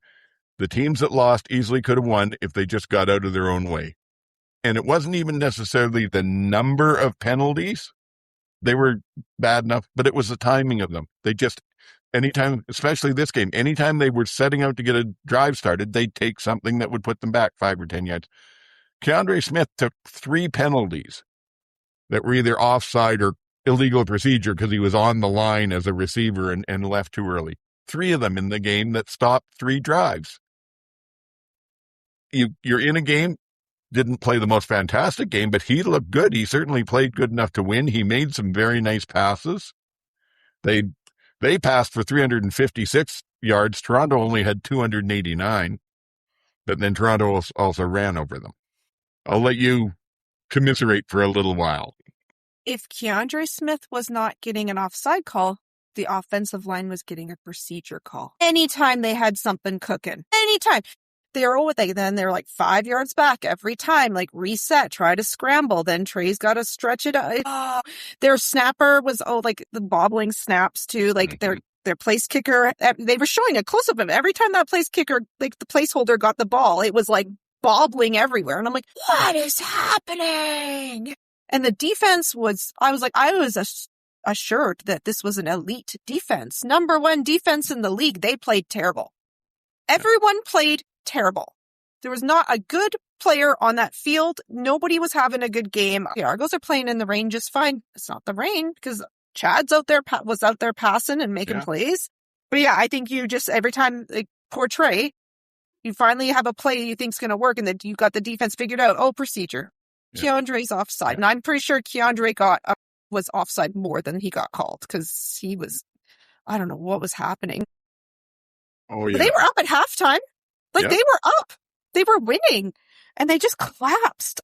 the teams that lost easily could have won if they just got out of their own way. And it wasn't even necessarily the number of penalties. They were bad enough, but it was the timing of them. anytime, especially this game, anytime they were setting out to get a drive started, they'd take something that would put them back 5 or 10 yards. Keandre Smith took 3 penalties that were either offside or illegal procedure because he was on the line as a receiver and left too early. 3 of them in the game that stopped 3 drives. You're in a game, didn't play the most fantastic game, but he looked good. He certainly played good enough to win. He made some very nice passes. They passed for 356 yards. Toronto only had 289, but then Toronto also ran over them. I'll let you commiserate for a little while. If Keandre Smith was not getting an offside call, the offensive line was getting a procedure call. Anytime they had something cooking, anytime. They're like 5 yards back every time, like reset, try to scramble. Then Trey's got to stretch it out. Oh, their snapper was, like the bobbling snaps too. Like their place kicker, they were showing a close up of every time that place kicker, like the placeholder got the ball, it was like bobbling everywhere. And I'm like, what is happening? And the defense I was assured that this was an elite defense. Number 1 defense in the league. They played terrible. Everyone played terrible. There was not a good player on that field. Nobody was having a good game. The Argos are playing in the rain just fine. It's not the rain because Chad's was out there passing and making plays. But yeah, I think you just, every time, like poor Trey, you finally have a play you think's going to work and then you got the defense figured out. Oh, procedure. Yeah. Keandre's offside. And I'm pretty sure Keandre was offside more than he got called because he was, I don't know what was happening. Oh, yeah. But they were up at halftime. They were up. They were winning. And they just collapsed.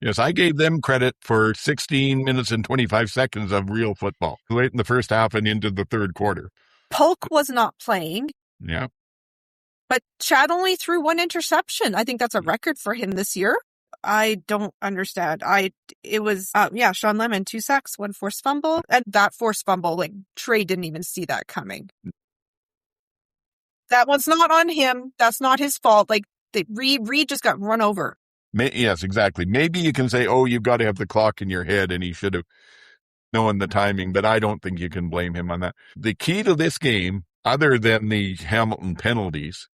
Yes, I gave them credit for 16 minutes and 25 seconds of real football. Late in the first half and into the third quarter. Polk was not playing. Yeah. But Chad only threw 1 interception. I think that's a record for him this year. I don't understand. Sean Lemon, 2 sacks, 1 forced fumble. And that forced fumble, like Trey didn't even see that coming. That one's not on him. That's not his fault. Like Reed just got run over. Yes, exactly. Maybe you can say, you've got to have the clock in your head and he should have known the timing, but I don't think you can blame him on that. The key to this game, other than the Hamilton penalties,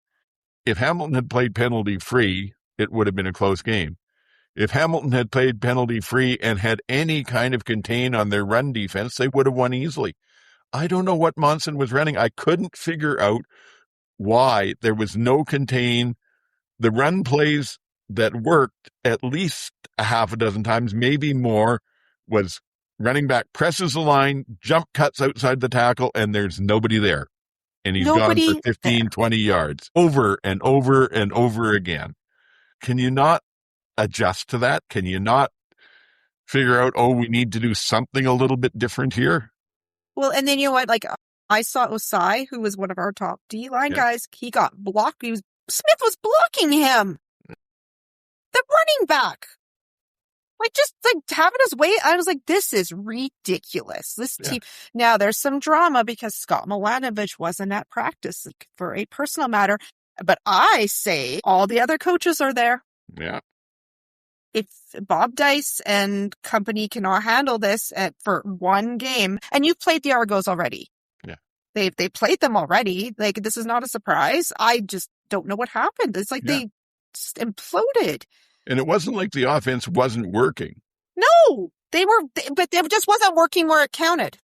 if Hamilton had played penalty free, it would have been a close game. If Hamilton had played penalty free and had any kind of contain on their run defense, they would have won easily. I don't know what Monson was running. I couldn't figure out why there was no contain. The run plays that worked at least a half a dozen times, maybe more, was running back presses the line, jump cuts outside the tackle, and there's nobody there. And he's gone for 15, 20 yards over and over and over again. Can you not adjust to that? Can you not figure out, we need to do something a little bit different here? Well, and then you know what? Like I saw Osai, who was one of our top D-line guys. He got blocked. Smith was blocking him. The running back. Just having his way. I was like, this is ridiculous. This team. Now there's some drama because Scott Milanovic wasn't at practice for a personal matter. But I say all the other coaches are there. Yeah. If Bob Dice and company cannot handle this for one game, and you've played the Argos already. Yeah. They played them already. Like, this is not a surprise. I just don't know what happened. It's like they just imploded. And it wasn't like the offense wasn't working. No, but it just wasn't working where it counted.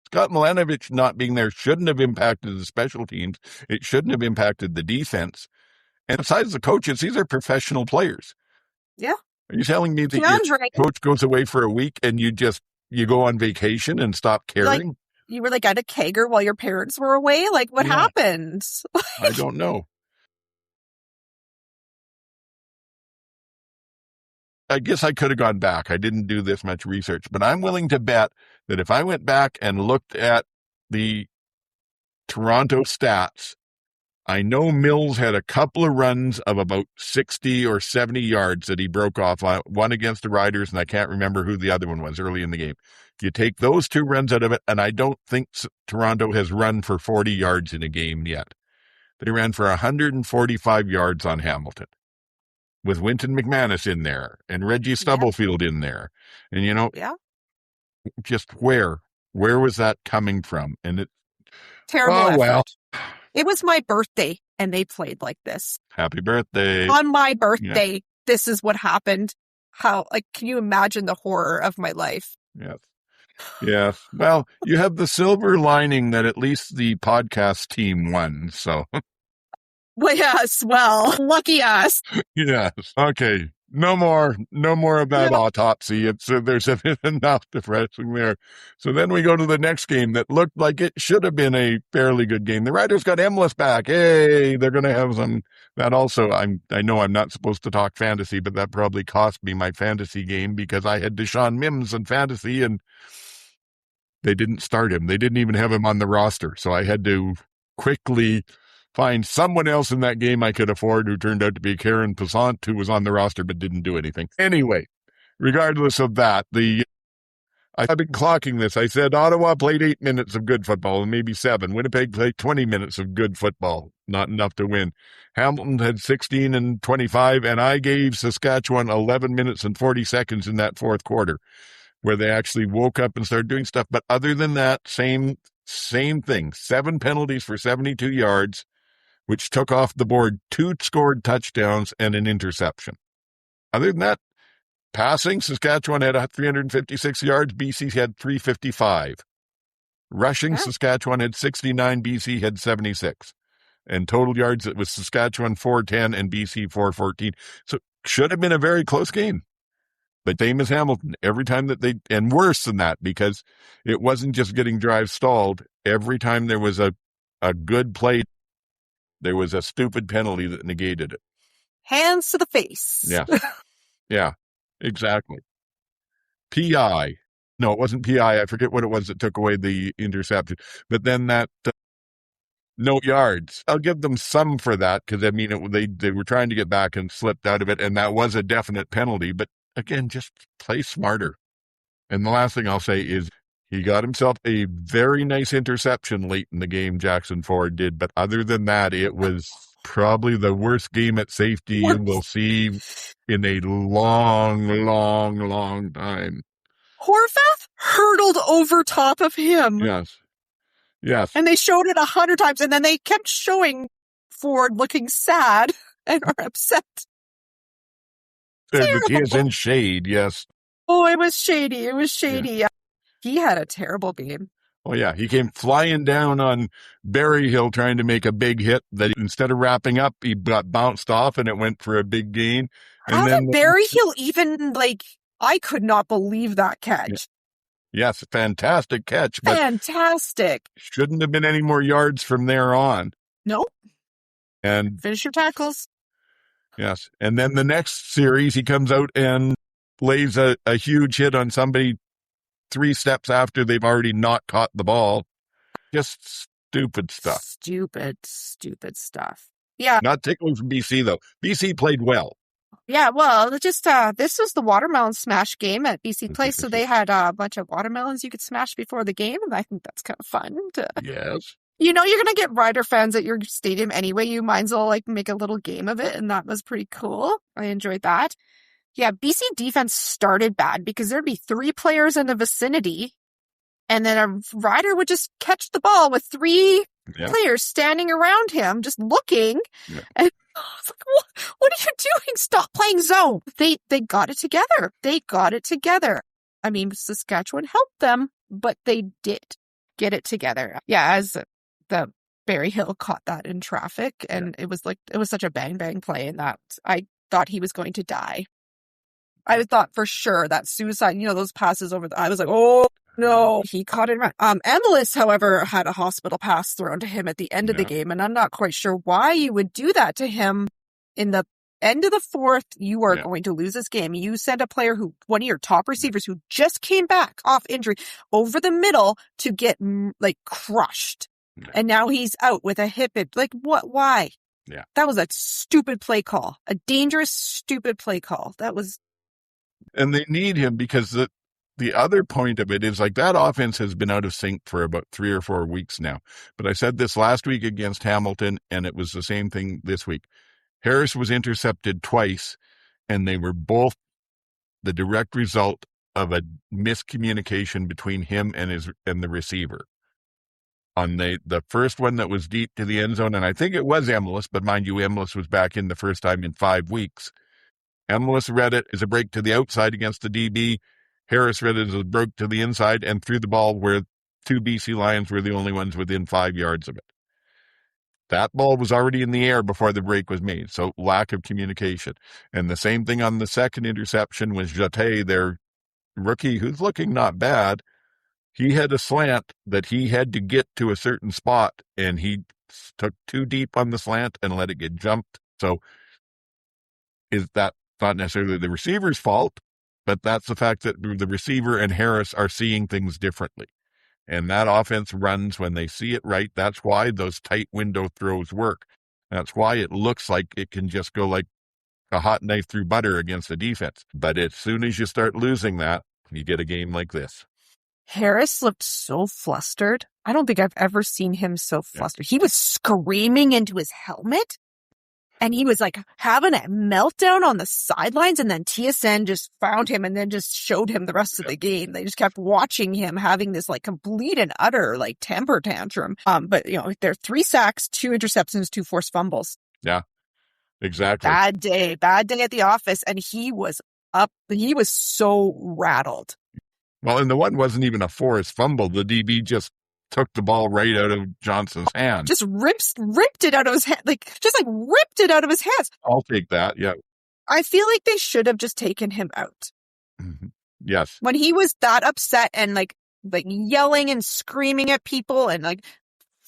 Scott Milanovic not being there shouldn't have impacted the special teams. It shouldn't have impacted the defense. And besides the coaches, these are professional players. Yeah. Are you telling me that your coach goes away for a week and you go on vacation and stop caring? Like, you were at a kegger while your parents were away? Like, what happened? I don't know. I guess I could have gone back. I didn't do this much research, but I'm willing to bet that if I went back and looked at the Toronto stats, I know Mills had a couple of runs of about 60 or 70 yards that he broke off, one against the Riders, and I can't remember who the other one was early in the game. You take those 2 runs out of it, and I don't think Toronto has run for 40 yards in a game yet. They ran for 145 yards on Hamilton, with Winton McManus in there and Reggie Stubblefield in there. And, just where was that coming from? And Terrible Oh, effort. well. It was my birthday, and they played like this. Happy birthday. On my birthday, this is what happened. Can you imagine the horror of my life? Yes. Yes. Well, you have the silver lining that at least the podcast team won, so. Well, yes, lucky us. Yes. Okay. No more about autopsy. There's enough depressing there. So then we go to the next game that looked like it should have been a fairly good game. The Riders got Emless back. Hey, they're going to have some. That also, I know I'm not supposed to talk fantasy, but that probably cost me my fantasy game because I had Deshaun Mims in fantasy and they didn't start him. They didn't even have him on the roster. So I had to quickly find someone else in that game I could afford who turned out to be Karen Passant, who was on the roster but didn't do anything. Anyway, regardless of that, I've been clocking this. I said Ottawa played 8 minutes of good football, and maybe 7. Winnipeg played 20 minutes of good football, not enough to win. Hamilton had 16 and 25, and I gave Saskatchewan 11 minutes and 40 seconds in that fourth quarter, where they actually woke up and started doing stuff. But other than that, same thing. 7 penalties for 72 yards, which took off the board 2 scored touchdowns and an interception. Other than that, passing, Saskatchewan had 356 yards, BC had 355. Rushing, Saskatchewan had 69, BC had 76. And total yards, it was Saskatchewan 410 and BC 414. So should have been a very close game. But same as Hamilton, every time that and worse than that, because it wasn't just getting drives stalled. Every time there was a good play, there was a stupid penalty that negated it. Hands to the face. Yeah. Yeah, exactly. PI. No, it wasn't PI. I forget what it was that took away the interception. But then that no yards. I'll give them some for that because, I mean, they were trying to get back and slipped out of it, and that was a definite penalty. But again, just play smarter. And the last thing I'll say is he got himself a very nice interception late in the game, Jackson Ford did. But other than that, it was probably the worst game at safety you will see in a long, long, long time. Horvath hurtled over top of him. Yes. Yes. And they showed it 100 times, and then they kept showing Ford looking sad and are upset. He is in shade, yes. Oh, it was shady. It was shady. Yeah. He had a terrible game. Oh, yeah. He came flying down on Berryhill trying to make a big hit that instead of wrapping up, he got bounced off and it went for a big gain. And how did Berryhill even, I could not believe that catch. Yeah. Yes, fantastic catch. But fantastic. Shouldn't have been any more yards from there on. Nope. And finish your tackles. Yes. And then the next series, he comes out and lays a huge hit on somebody 3 steps after they've already not caught the ball. Just stupid stuff. Stupid stuff. Yeah. Not tickling from BC, though. BC played well. Yeah, well, this was the watermelon smash game at BC Place, so they had a bunch of watermelons you could smash before the game, and I think that's kind of fun. Yes. You know, you're going to get Rider fans at your stadium anyway. You might as well make a little game of it, and that was pretty cool. I enjoyed that. Yeah, BC defense started bad because there'd be 3 players in the vicinity, and then a Rider would just catch the ball with 3 players standing around him, just looking. Yeah. And I was like, what are you doing? Stop playing zone. They got it together. I mean, Saskatchewan helped them, but they did get it together. Yeah, as the Berryhill caught that in traffic, and it was such a bang play, and that I thought he was going to die. I thought for sure that suicide, those passes over I was like, oh no, he caught it right. Emilus, however, had a hospital pass thrown to him at the end of the game, and I'm not quite sure why you would do that to him in the end of the fourth. You are going to lose this game. You sent a player one of your top receivers who just came back off injury over the middle to get crushed. Yeah. And now he's out with a hip. What? Why? Yeah. That was a stupid play call. A dangerous, stupid play call. That was. And they need him because the other point of it is that offense has been out of sync for about 3 or 4 weeks now. But I said this last week against Hamilton, and it was the same thing this week. Harris was intercepted twice, and they were both the direct result of a miscommunication between him and the receiver. on the first one that was deep to the end zone, and I think it was Emilus, but mind you, Emilus was back in the first time in 5 weeks. Emilus read it as a break to the outside against the DB. Harris read it as a break to the inside and threw the ball where 2 BC Lions were the only ones within 5 yards of it. That ball was already in the air before the break was made, so lack of communication. And the same thing on the second interception was Jate, their rookie, who's looking not bad. He had a slant that he had to get to a certain spot, and he took too deep on the slant and let it get jumped. So is that not necessarily the receiver's fault, but that's the fact that the receiver and Harris are seeing things differently. And that offense runs when they see it right. That's why those tight window throws work. That's why it looks like it can just go like a hot knife through butter against the defense. But as soon as you start losing that, you get a game like this. Harris looked so flustered. I don't think I've ever seen him so flustered. He was screaming into his helmet. And he was like having a meltdown on the sidelines, and then TSN just found him and then just showed him the rest of the game. They just kept watching him having this like complete and utter like temper tantrum. But there are 3 sacks, 2 interceptions, 2 forced fumbles. Yeah, exactly. Bad day at the office. And he was so rattled. Well, and the one wasn't even a forced fumble. The DB just took the ball right out of Johnson's hand. Just ripped it out of his hand. Ripped it out of his hands. I'll take that, yeah. I feel like they should have just taken him out. Mm-hmm. Yes. When he was that upset and like yelling and screaming at people and like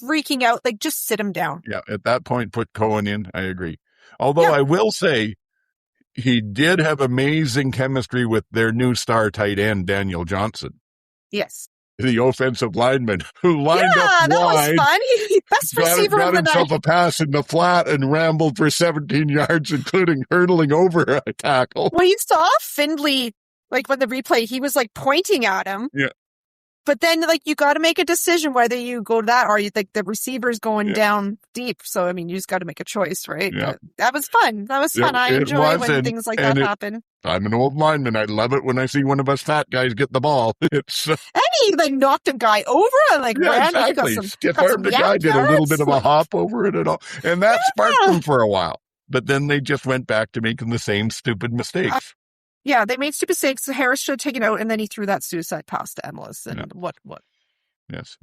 freaking out, like just sit him down. Yeah, at that point, put Cohen in. I agree. Although I will say he did have amazing chemistry with their new star tight end, Daniel Johnson. Yes. The offensive lineman who lined up that wide. Was fun. Best receiver got of the himself night. a pass in the flat and rambled for 17 yards, including hurdling over a tackle. Well, you saw Findlay, like when the replay, he was like pointing at him. Yeah. But then, like, you got to make a decision whether you go to that or you think the receiver's going down deep. So, I mean, you just got to make a choice, right? Yeah. But that was fun. I enjoy when things like that happen. I'm an old lineman. I love it when I see one of us fat guys get the ball. It's and he like knocked a guy over and like ran. Exactly. Stiff-armed the guy, did a little bit of a hop over it and all. And that sparked them for a while. But then they just went back to making the same stupid mistakes. Yeah, they made stupid mistakes. Harris should have taken it out, and then he threw that suicide pass to Emilus. And what? Yes.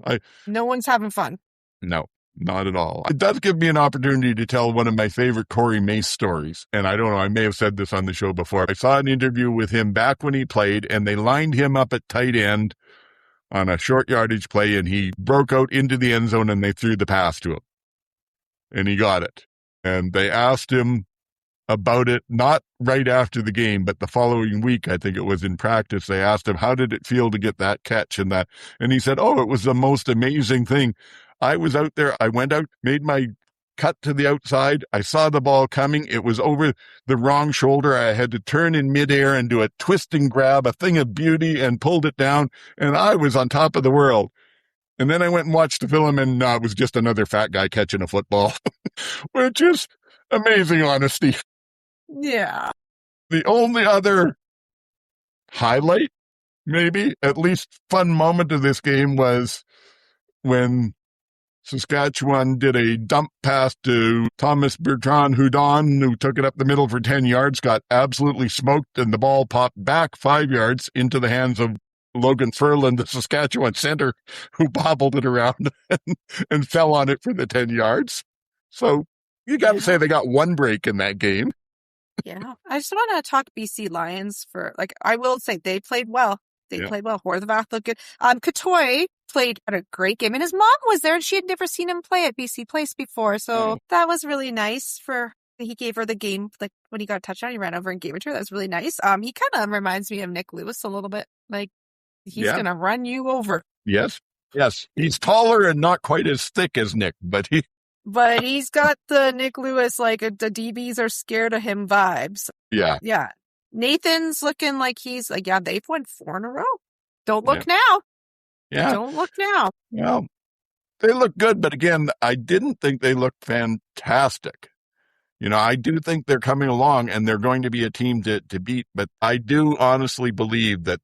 No one's having fun. No, not at all. It does give me an opportunity to tell one of my favorite Corey Mace stories. And I don't know, I may have said this on the show before. I saw an interview with him back when he played, and they lined him up at tight end on a short yardage play, and he broke out into the end zone, and they threw the pass to him. And he got it. And they asked him about it, not right after the game, but the following week, I think it was in practice. They asked him, how did it feel to get that catch and that? And he said, it was the most amazing thing. I was out there. I went out, made my cut to the outside. I saw the ball coming. It was over the wrong shoulder. I had to turn in midair and do a twist and grab, a thing of beauty, and pulled it down. And I was on top of the world. And then I went and watched the film, and it was just another fat guy catching a football, which is amazing honesty. Yeah. The only other highlight, maybe, at least fun moment of this game was when Saskatchewan did a dump pass to Thomas Bertrand Houdon, who took it up the middle for 10 yards, got absolutely smoked, and the ball popped back 5 yards into the hands of Logan Furlan, the Saskatchewan center, who bobbled it around and fell on it for the 10 yards. So you got to say they got one break in that game. Yeah. I just want to talk BC Lions for, I will say they played well. They played well. Horvath looked good. Katoy played a great game, and his mom was there, and she had never seen him play at BC Place before. So that was really nice he gave her the game, when he got a touchdown, he ran over and gave it to her. That was really nice. He kind of reminds me of Nick Lewis a little bit. He's going to run you over. Yes. He's taller and not quite as thick as Nick, but he's got the Nick Lewis, the DBs are scared of him vibes. Yeah. Yeah. Nathan's looking like he's they've won 4 in a row. Don't look now. Yeah. Don't look now. Well, they look good, but again, I didn't think they looked fantastic. I do think they're coming along and they're going to be a team to beat, but I do honestly believe that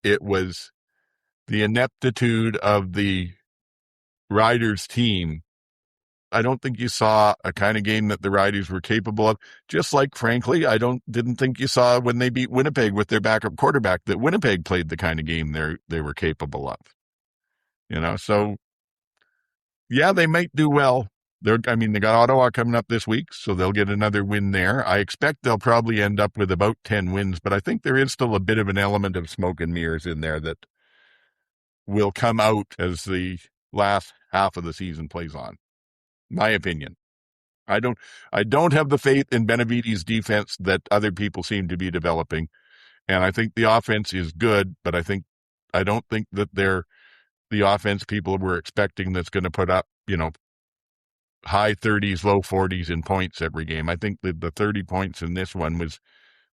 it was the ineptitude of the Riders team, I don't think you saw a kind of game that the Riders were capable of. Just like, frankly, didn't think you saw when they beat Winnipeg with their backup quarterback that Winnipeg played the kind of game they were capable of. So yeah, they might do well. They got Ottawa coming up this week, so they'll get another win there. I expect they'll probably end up with about 10 wins, but I think there is still a bit of an element of smoke and mirrors in there that will come out as the last half of the season plays on. My opinion. I don't have the faith in Benavides' defense that other people seem to be developing. And I think the offense is good, but I don't think that they're the offense people were expecting that's going to put up, high 30s, low 40s in points every game. I think that the 30 points in this one was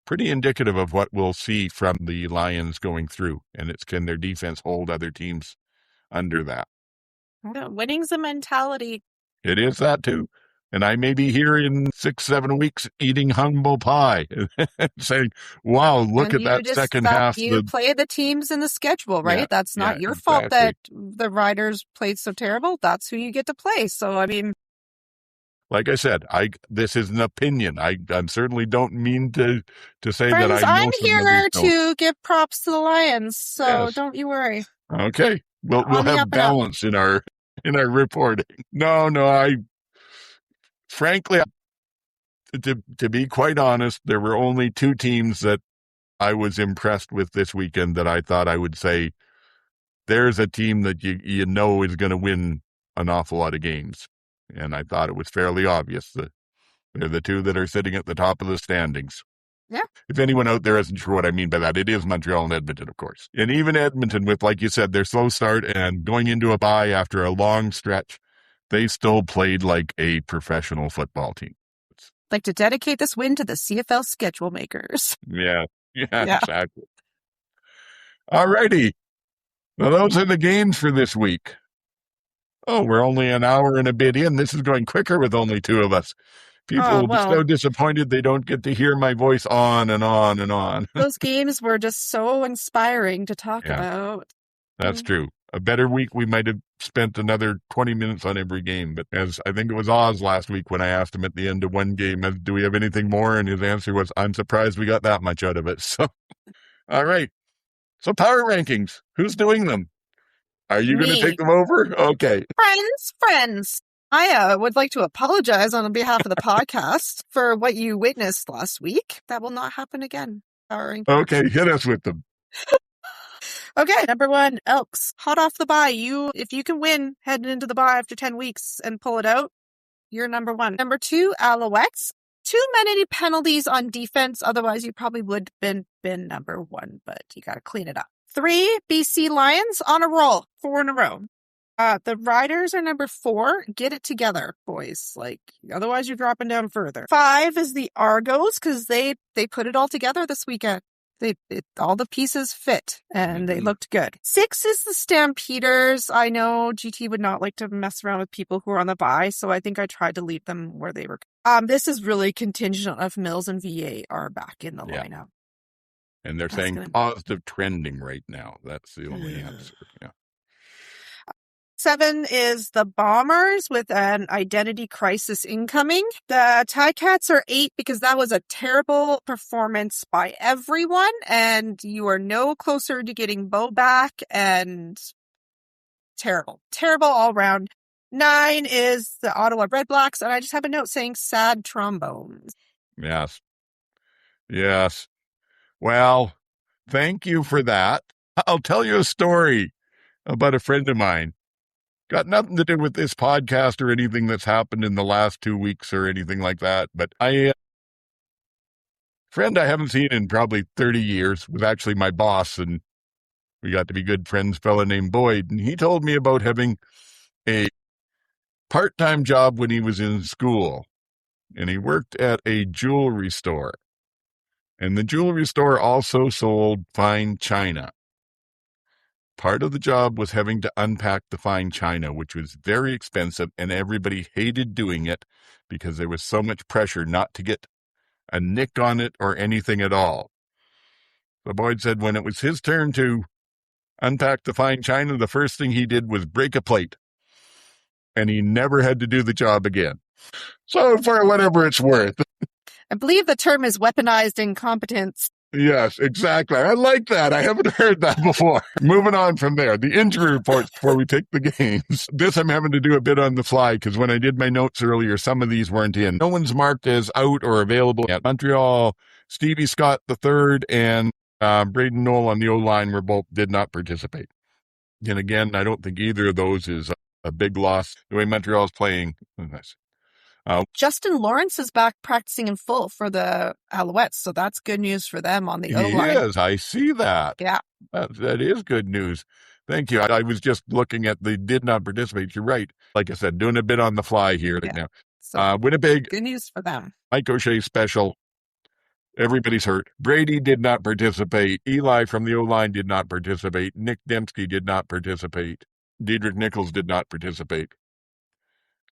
pretty indicative of what we'll see from the Lions going through. And can their defense hold other teams under that? Winning's a mentality. It is that too. And I may be here in 6-7 weeks eating humble pie saying, wow, look at that second half. You play the teams in the schedule, right? Yeah, that's not your fault that the Riders played so terrible. That's who you get to play. So, like I said, this is an opinion. I certainly don't mean to say friends, that I know. I'm here to give props to the Lions, so Don't you worry. Okay. We'll have balance in our reporting. No, frankly, to be quite honest, there were only 2 teams that I was impressed with this weekend that I thought I would say there's a team that you know is going to win an awful lot of games. And I thought it was fairly obvious that they're the 2 that are sitting at the top of the standings. Yeah. If anyone out there isn't sure what I mean by that, it is Montreal and Edmonton, of course. And even Edmonton with, like you said, their slow start and going into a bye after a long stretch, they still played like a professional football team. Like to dedicate this win to the CFL schedule makers. Yeah, exactly. All righty. Well, those are the games for this week. Oh, we're only an hour and a bit in. This is going quicker with only 2 of us. People will be so disappointed they don't get to hear my voice on and on and on. Those games were just so inspiring to talk about. That's true. A better week, we might have spent another 20 minutes on every game. But as I think it was Oz last week when I asked him at the end of one game, do we have anything more? And his answer was, I'm surprised we got that much out of it. So, all right. So power rankings. Who's doing them? Are you going to take them over? Okay. Friends. I would like to apologize on behalf of the podcast for what you witnessed last week. That will not happen again. Okay, hit us with them. Okay, number 1, Elks. Hot off the bye. If you can win heading into the bye after 10 weeks and pull it out, you're number 1. Number 2, Alouettes. Too many penalties on defense. Otherwise, you probably would have been number 1, but you got to clean it up. 3, BC Lions on a roll. 4 in a row. The Riders are number 4. Get it together, boys. Otherwise you're dropping down further. 5 is the Argos because they put it all together this weekend. All the pieces fit and they looked good. 6 is the Stampeders. I know GT would not like to mess around with people who are on the bye, so I think I tried to leave them where they were. This is really contingent if Mills and VA are back in the lineup. And they're saying positive trending right now. That's the only answer. Yeah. 7 is the Bombers with an identity crisis incoming. The Ticats are 8 because that was a terrible performance by everyone, and you are no closer to getting Bo back, and terrible all around. 9 is the Ottawa Redblacks, and I just have a note saying sad trombones. Yes. Well, thank you for that. I'll tell you a story about a friend of mine. Got nothing to do with this podcast or anything that's happened in the last 2 weeks or anything like that. But friend I haven't seen in probably 30 years was actually my boss, and we got to be good friends, fella named Boyd. And he told me about having a part-time job when he was in school. And he worked at a jewelry store. And the jewelry store also sold fine china. Part of the job was having to unpack the fine china, which was very expensive, and everybody hated doing it because there was so much pressure not to get a nick on it or anything at all. So Boyd said when it was his turn to unpack the fine china, the first thing he did was break a plate. and he never had to do the job again. So for whatever it's worth. I believe the term is weaponized incompetence. Yes, exactly. I like that. I haven't heard that before. Moving on from there, the injury reports before we take the games. This I'm having to do a bit on the fly because when I did my notes earlier, some of these weren't in. No one's marked as out or available at Montreal. Stevie Scott III and Braden Knoll on the O-line did not participate. And again, I don't think either of those is a big loss. The way Montreal's playing, Justin Lawrence is back practicing in full for the Alouettes, so that's good news for them on the O-line. Yes, I see that. Yeah. That is good news. Thank you. I was just looking at the did not participate. You're right. Like I said, doing a bit on the fly here right now. So Winnipeg. Good news for them. Mike O'Shea special. Everybody's hurt. Brady did not participate. Eli from the O-line did not participate. Nick Dembski did not participate. Diedrich Nichols did not participate.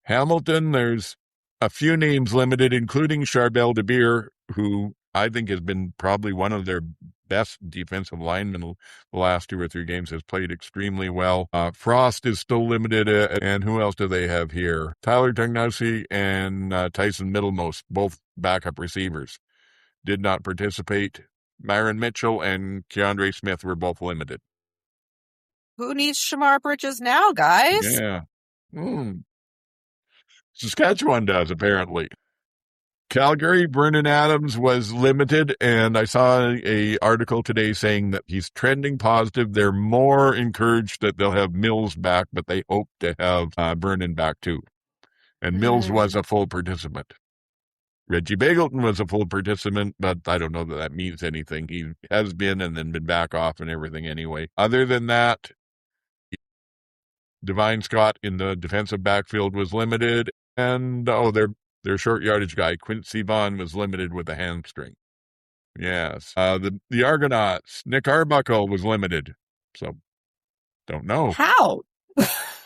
Hamilton, there's a few names limited, including Charbel de Beer, who I think has been probably one of their best defensive linemen the last 2 or 3 games, has played extremely well. Frost is still limited, and who else do they have here? Tyler Tugnowski and Tyson Middlemost, both backup receivers, did not participate. Myron Mitchell and Keandre Smith were both limited. Who needs Shamar Bridges now, guys? Yeah. Saskatchewan does, apparently. Calgary, Vernon Adams was limited, and I saw an article today saying that he's trending positive. They're more encouraged that they'll have Mills back, but they hope to have Vernon back too. And Mills was a full participant. Reggie Bagleton was a full participant, but I don't know that means anything. He has been and then been back off and everything anyway. Other than that, Divine Scott in the defensive backfield was limited. And, their short yardage guy, Quincy Vaughn, was limited with a hamstring. Yes. The Argonauts, Nick Arbuckle was limited. So, don't know. How?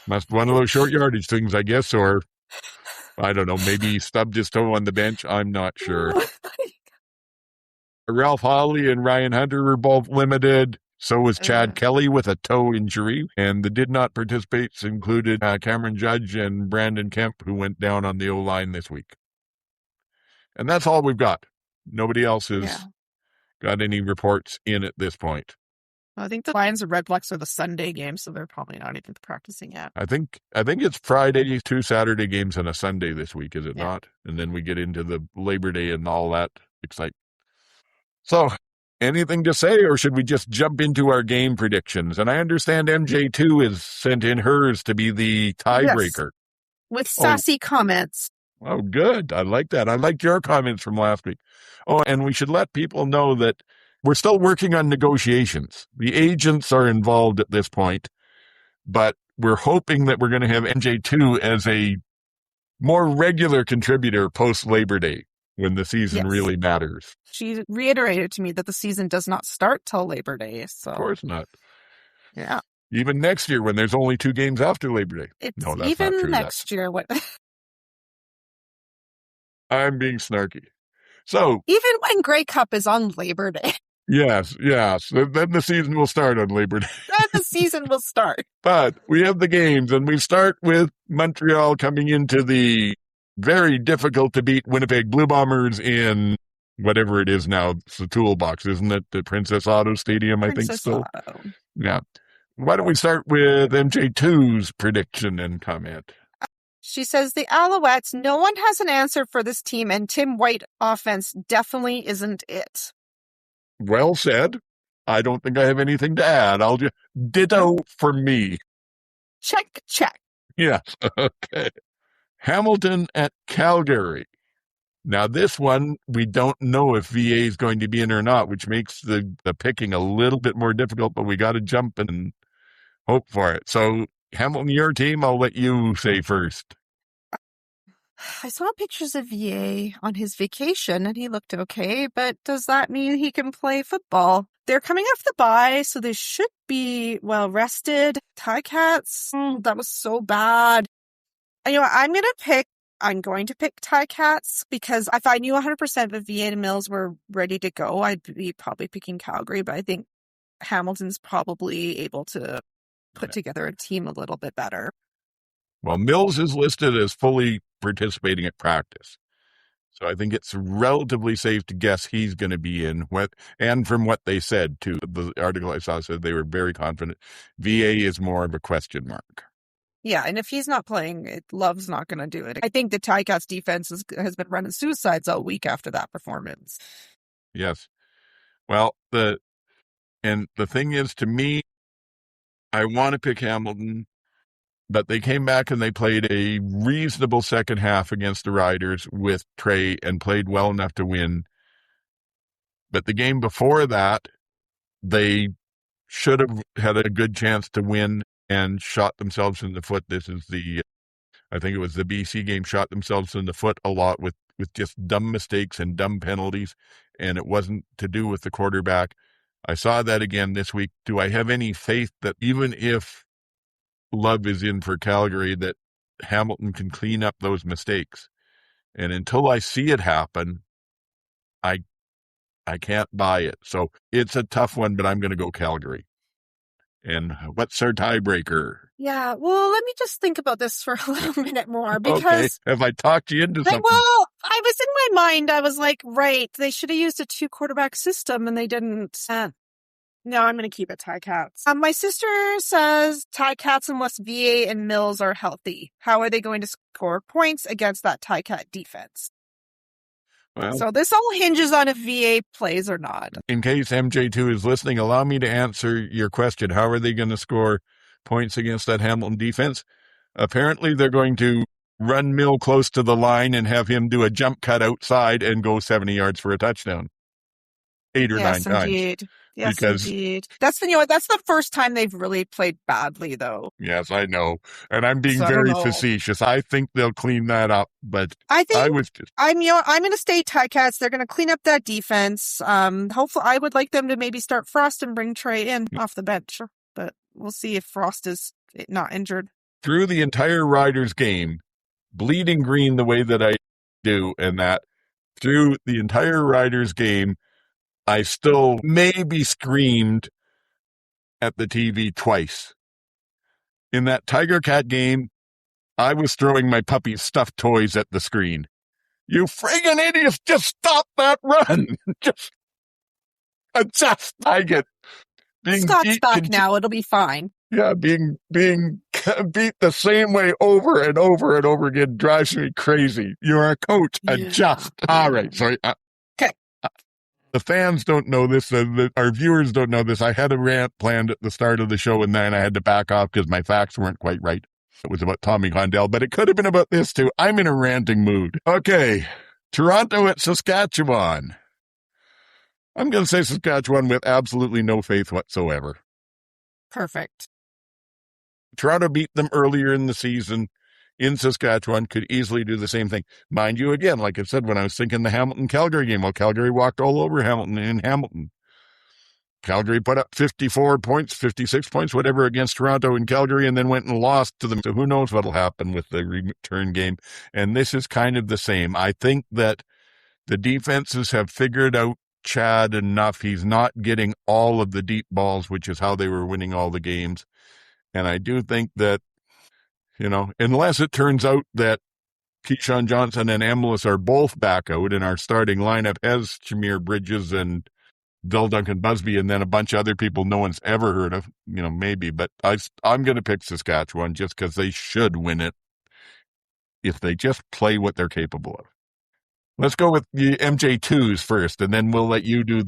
Must one of those short yardage things, I guess, or I don't know, maybe he stubbed his toe on the bench. I'm not sure. Ralph Hawley and Ryan Hunter were both limited. So was Chad Kelly with a toe injury. And the did not participate included Cameron Judge and Brandon Kemp, who went down on the O-line this week. And that's all we've got. Nobody else has got any reports in at this point. I think the Lions and Red Blacks are the Sunday game, so they're probably not even practicing yet. I think it's Friday, 2 Saturday games, and a Sunday this week, is it not? And then we get into the Labor Day and all that excitement. So, anything to say, or should we just jump into our game predictions? And I understand MJ2 has sent in hers to be the tiebreaker. Yes. With sassy comments. Oh, good. I like that. I liked your comments from last week. Oh, and we should let people know that we're still working on negotiations. The agents are involved at this point, but we're hoping that we're going to have MJ2 as a more regular contributor post-Labor Day, when the season really matters. She reiterated to me that the season does not start till Labor Day. So. Of course not. Yeah. Even next year when there's only 2 games after Labor Day. No, that's even not true. Next year. What? I'm being snarky. So even when Grey Cup is on Labor Day. Yes. Then the season will start on Labor Day. Then the season will start. But we have the games, and we start with Montreal coming into the very difficult to beat Winnipeg Blue Bombers in whatever it is now. It's the toolbox, isn't it? The Princess Auto Stadium, I think still. Auto. Yeah. Why don't we start with MJ2's prediction and comment? She says the Alouettes, no one has an answer for this team, and Tim White offense definitely isn't it. Well said. I don't think I have anything to add. I'll just ditto for me. Check. Yes. Okay. Hamilton at Calgary. Now, this one, we don't know if VA is going to be in or not, which makes the picking a little bit more difficult, but we got to jump and hope for it. So, Hamilton, your team, I'll let you say first. I saw pictures of VA on his vacation, and he looked okay, but does that mean he can play football? They're coming off the bye, so they should be well rested. Ticats, that was so bad. And, I'm going to pick Ticats because if I knew 100% that VA and Mills were ready to go, I'd be probably picking Calgary, but I think Hamilton's probably able to put together a team a little bit better. Well, Mills is listed as fully participating at practice. So I think it's relatively safe to guess he's going to be in. And from what they said, too, the article I saw said they were very confident. VA is more of a question mark. Yeah, and if he's not playing, Love's not going to do it. I think the Ticats defense has been running suicides all week after that performance. Yes. Well, the thing is, to me, I want to pick Hamilton, but they came back and they played a reasonable second half against the Riders with Trey and played well enough to win. But the game before that, they should have had a good chance to win and shot themselves in the foot. I think it was the BC game, shot themselves in the foot a lot with just dumb mistakes and dumb penalties, and it wasn't to do with the quarterback. I saw that again this week. Do I have any faith that even if Love is in for Calgary, that Hamilton can clean up those mistakes? And until I see it happen, I can't buy it. So it's a tough one, but I'm going to go Calgary. And what's our tiebreaker? Yeah, well, let me just think about this for a little minute more because... Okay, have I talked you into something? Well, I was in my mind, I was like, right, they should have used a 2-quarterback system and they didn't. No, I'm going to keep it Ticats. My sister says Ticats unless VA and Mills are healthy. How are they going to score points against that Ticat defense? Well, so this all hinges on if VA plays or not. In case MJ2 is listening, allow me to answer your question. How are they going to score points against that Hamilton defense? Apparently, they're going to run Mill close to the line and have him do a jump cut outside and go 70 yards for a touchdown. 8 or 9 times. Yes, indeed. That's the first time they've really played badly, though. Yes, I know. And I'm being very facetious. I think they'll clean that up, but I'm going to stay Ticats. They're going to clean up that defense. Hopefully, I would like them to maybe start Frost and bring Trey in off the bench, but we'll see if Frost is not injured. Through the entire Riders game, bleeding green the way that I do, and that through the entire Riders game, I still maybe screamed at the TV twice. In that Tiger Cat game, I was throwing my puppy's stuffed toys at the screen. You friggin' idiots, just stop that run! just like it. Scott's back now, it'll be fine. Yeah, being beat the same way over and over and over again drives me crazy. You're a coach, adjust. All right, sorry. Okay. The fans don't know this. Our viewers don't know this. I had a rant planned at the start of the show, and then I had to back off because my facts weren't quite right. It was about Tommy Condell, but it could have been about this too. I'm in a ranting mood. Okay, Toronto at Saskatchewan. I'm going to say Saskatchewan with absolutely no faith whatsoever. Perfect. Toronto beat them earlier in the season in Saskatchewan, could easily do the same thing. Mind you, again, like I said, when I was thinking the Hamilton-Calgary game, well, Calgary walked all over Hamilton in Hamilton. Calgary put up 54 points, 56 points, whatever, against Toronto in Calgary, and then went and lost to them. So who knows what'll happen with the return game. And this is kind of the same. I think that the defenses have figured out Chad enough. He's not getting all of the deep balls, which is how they were winning all the games. And I do think that, unless it turns out that Keyshawn Johnson and Emilus are both back out and our starting lineup has Shamir Bridges and Bill Duncan Busby and then a bunch of other people no one's ever heard of, maybe. But I'm going to pick Saskatchewan just because they should win it if they just play what they're capable of. Let's go with the MJ2s first, and then we'll let you do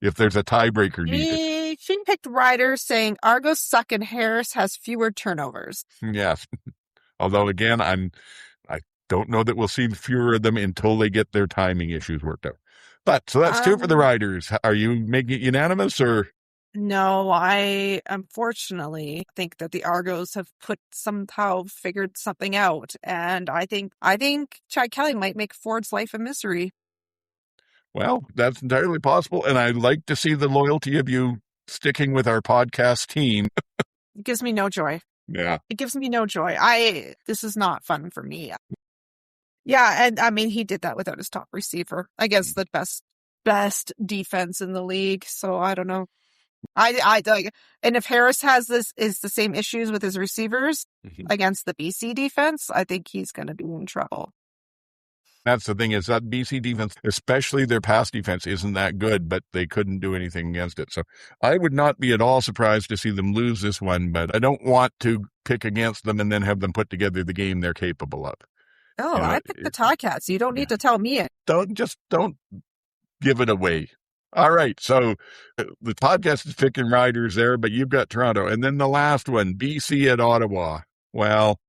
if there's a tiebreaker needed. She picked Riders saying Argos suck and Harris has fewer turnovers. Yes. Although, again, I don't know that we'll see fewer of them until they get their timing issues worked out. But, so that's 2 for the Riders. Are you making it unanimous, or? No, I unfortunately think that the Argos have somehow figured something out. And I think Chad Kelly might make Ford's life a misery. Well, that's entirely possible. And I'd like to see the loyalty of you sticking with our podcast team. It gives me no joy. Yeah. It gives me no joy. This is not fun for me. Yeah, and I mean, he did that without his top receiver. I guess the best defense in the league. So I don't know. I like, and if Harris has is the same issues with his receivers against the BC defense, I think he's going to be in trouble. That's the thing, is that BC defense, especially their pass defense, isn't that good, but they couldn't do anything against it. So I would not be at all surprised to see them lose this one, but I don't want to pick against them and then have them put together the game they're capable of. Oh, I picked the Ticats. You don't need to tell me it. Don't give it away. All right, so the podcast is picking riders there, but you've got Toronto. And then the last one, BC at Ottawa. Well,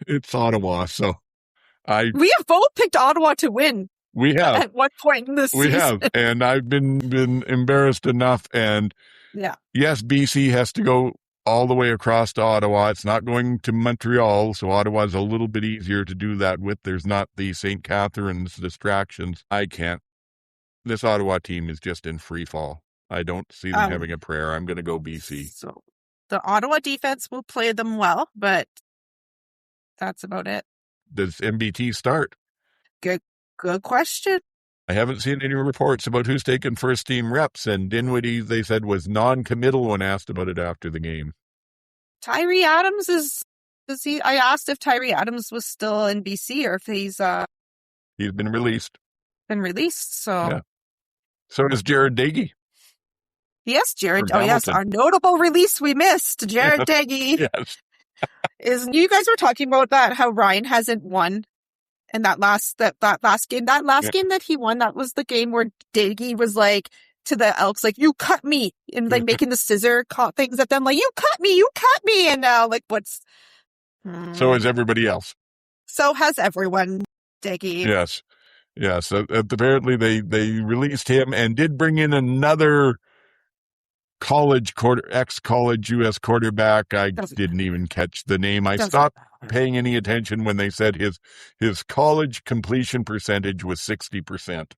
it's Ottawa, so we have both picked Ottawa to win. We have. At one point in this season. We have, and I've been embarrassed enough. And yes, BC has to go all the way across to Ottawa. It's not going to Montreal, so Ottawa's a little bit easier to do that with. There's not the St. Catharines distractions. I can't. This Ottawa team is just in free fall. I don't see them having a prayer. I'm going to go BC. So the Ottawa defense will play them well, but that's about it. Does MBT start? Good question. I haven't seen any reports about who's taking first team reps, and Dinwiddie, they said, was non-committal when asked about it after the game. Tyree Adams I asked if Tyree Adams was still in BC or if he's been released. So yeah. So is Jared Dagey. Yes, Jared. Oh, yes, our notable release we missed, Jared Dagey. Yes. You guys were talking about that, how Ryan hasn't won. And that last game that he won, that was the game where Dagey was like to the Elks, like, you cut me, and like making the scissor things at them, like, you cut me. And now, like, what's. So is everybody else. So has everyone, Dagey. Yes. Yes. Apparently they released him and did bring in another ex-college U.S. quarterback. I didn't even catch the name. I stopped paying any attention when they said his college completion percentage was 60%.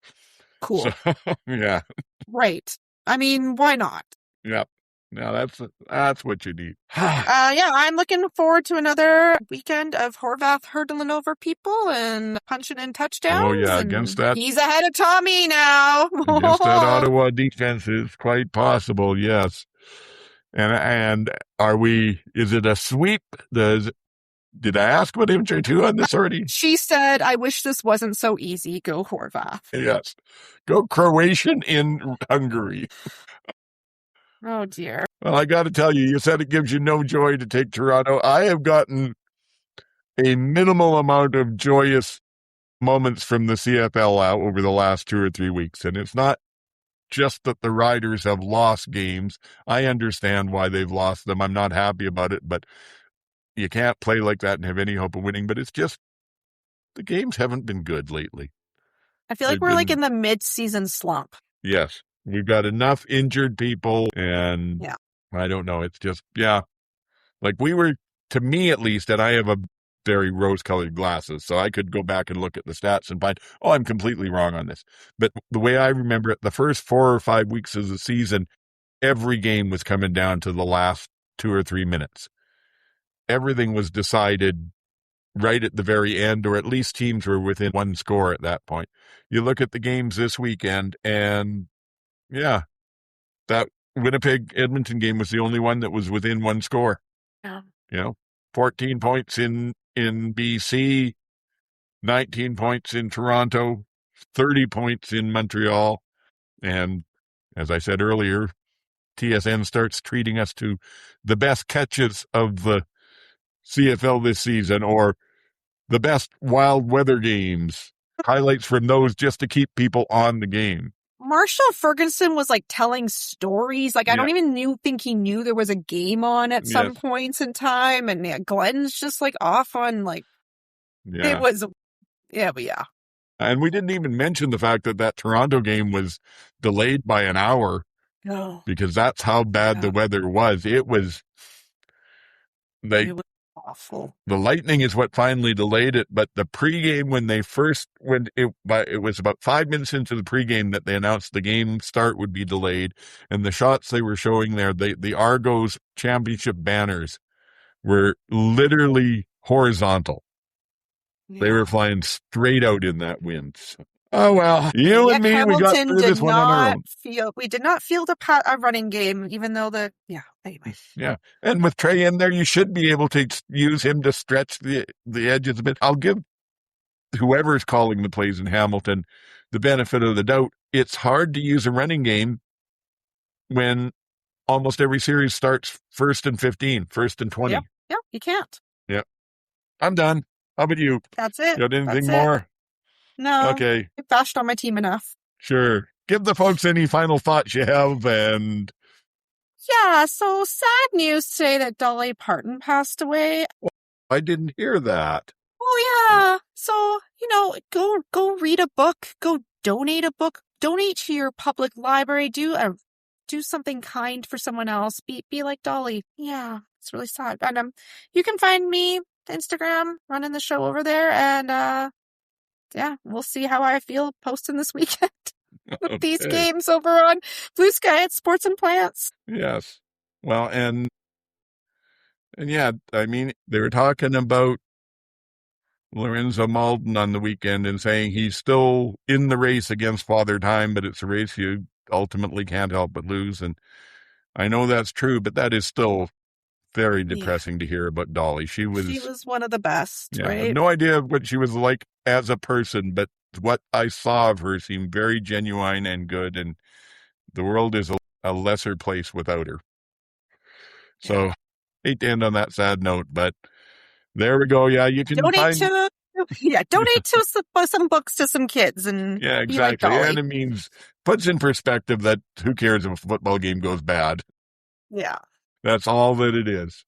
Cool. So, yeah. Right. I mean, why not? Yep. Now that's what you need. I'm looking forward to another weekend of Horvath hurdling over people and punching in touchdowns. Oh yeah, against that. He's ahead of Tommy now. Against that Ottawa defense is quite possible, yes. And is it a sweep? Did I ask about MJ2 on this already? She said, I wish this wasn't so easy. Go Horvath. Yes. Go Croatian in Hungary. Oh, dear. Well, I got to tell you said it gives you no joy to take Toronto. I have gotten a minimal amount of joyous moments from the CFL out over the last 2 or 3 weeks. And it's not just that the Riders have lost games. I understand why they've lost them. I'm not happy about it, but you can't play like that and have any hope of winning. But it's just the games haven't been good lately. I feel like we're like in the mid-season slump. Yes. We've got enough injured people, and I don't know. It's just, like we were, to me at least, and I have a very rose-colored glasses, so I could go back and look at the stats and find, I'm completely wrong on this. But the way I remember it, the first 4 or 5 weeks of the season, every game was coming down to the last 2 or 3 minutes. Everything was decided right at the very end, or at least teams were within one score at that point. You look at the games this weekend, and that Winnipeg Edmonton game was the only one that was within one score. Yeah. 14 points in BC, 19 points in Toronto, 30 points in Montreal. And as I said earlier, TSN starts treating us to the best catches of the CFL this season, or the best wild weather games, highlights from those just to keep people on the game. Marshall Ferguson was like telling stories. Like I don't even think he knew there was a game on at some points in time. And Glenn's just like off on like, it was, And we didn't even mention the fact that Toronto game was delayed by an hour because that's how bad the weather was. It was awful. The lightning is what finally delayed it, but the pregame it was about 5 minutes into the pregame that they announced the game start would be delayed, and the shots they were showing there, the Argos championship banners were literally horizontal. They were flying straight out in that wind. Oh, well, you Yet and me, we got Hamilton through this one on our own. we did not field a running game, even though anyway. Yeah. And with Trey in there, you should be able to use him to stretch the edges a bit. I'll give whoever's calling the plays in Hamilton the benefit of the doubt. It's hard to use a running game when almost every series starts 1st and 15, 1st and 20. Yep, you can't. Yep. I'm done. How about you? That's it. Got anything That's more? It. No. Okay. I bashed on my team enough. Sure. Give the folks any final thoughts you have. And yeah, so sad news today that Dolly Parton passed away. I didn't hear that. Oh yeah. So, go read a book, go donate a book, donate to your public library, do something kind for someone else. Be like Dolly. Yeah, it's really sad. And you can find me Instagram running the show over there, and we'll see how I feel posting this weekend with these games over on Bluesky at Sports and Plants. Yes. Well, and yeah, I mean, they were talking about Lorenzo Malden on the weekend and saying he's still in the race against Father Time, but it's a race you ultimately can't help but lose. And I know that's true, but that is still very depressing to hear about Dolly. She was one of the best, right? I have no idea what she was like as a person, but what I saw of her seemed very genuine and good, and the world is a lesser place without her. So, hate to end on that sad note, but there we go. Yeah, you can donate to some books to some kids, and yeah, exactly. Be like Dolly. And it means puts in perspective that who cares if a football game goes bad? Yeah, that's all that it is.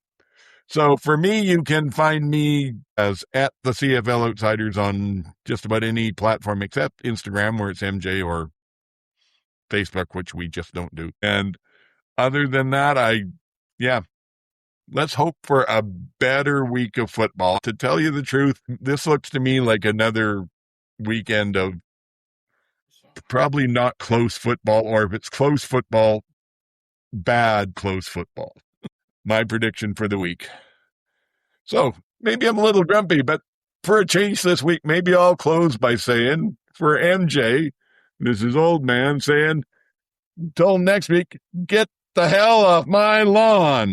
So for me, you can find me as at the CFL Outsiders on just about any platform except Instagram, where it's MJ, or Facebook, which we just don't do. And other than that, let's hope for a better week of football. To tell you the truth, this looks to me like another weekend of probably not close football, or if it's close football, bad close football. My prediction for the week. So maybe I'm a little grumpy, but for a change this week, maybe I'll close by saying, for MJ, this is Oldman saying, until next week, get the hell off my lawn.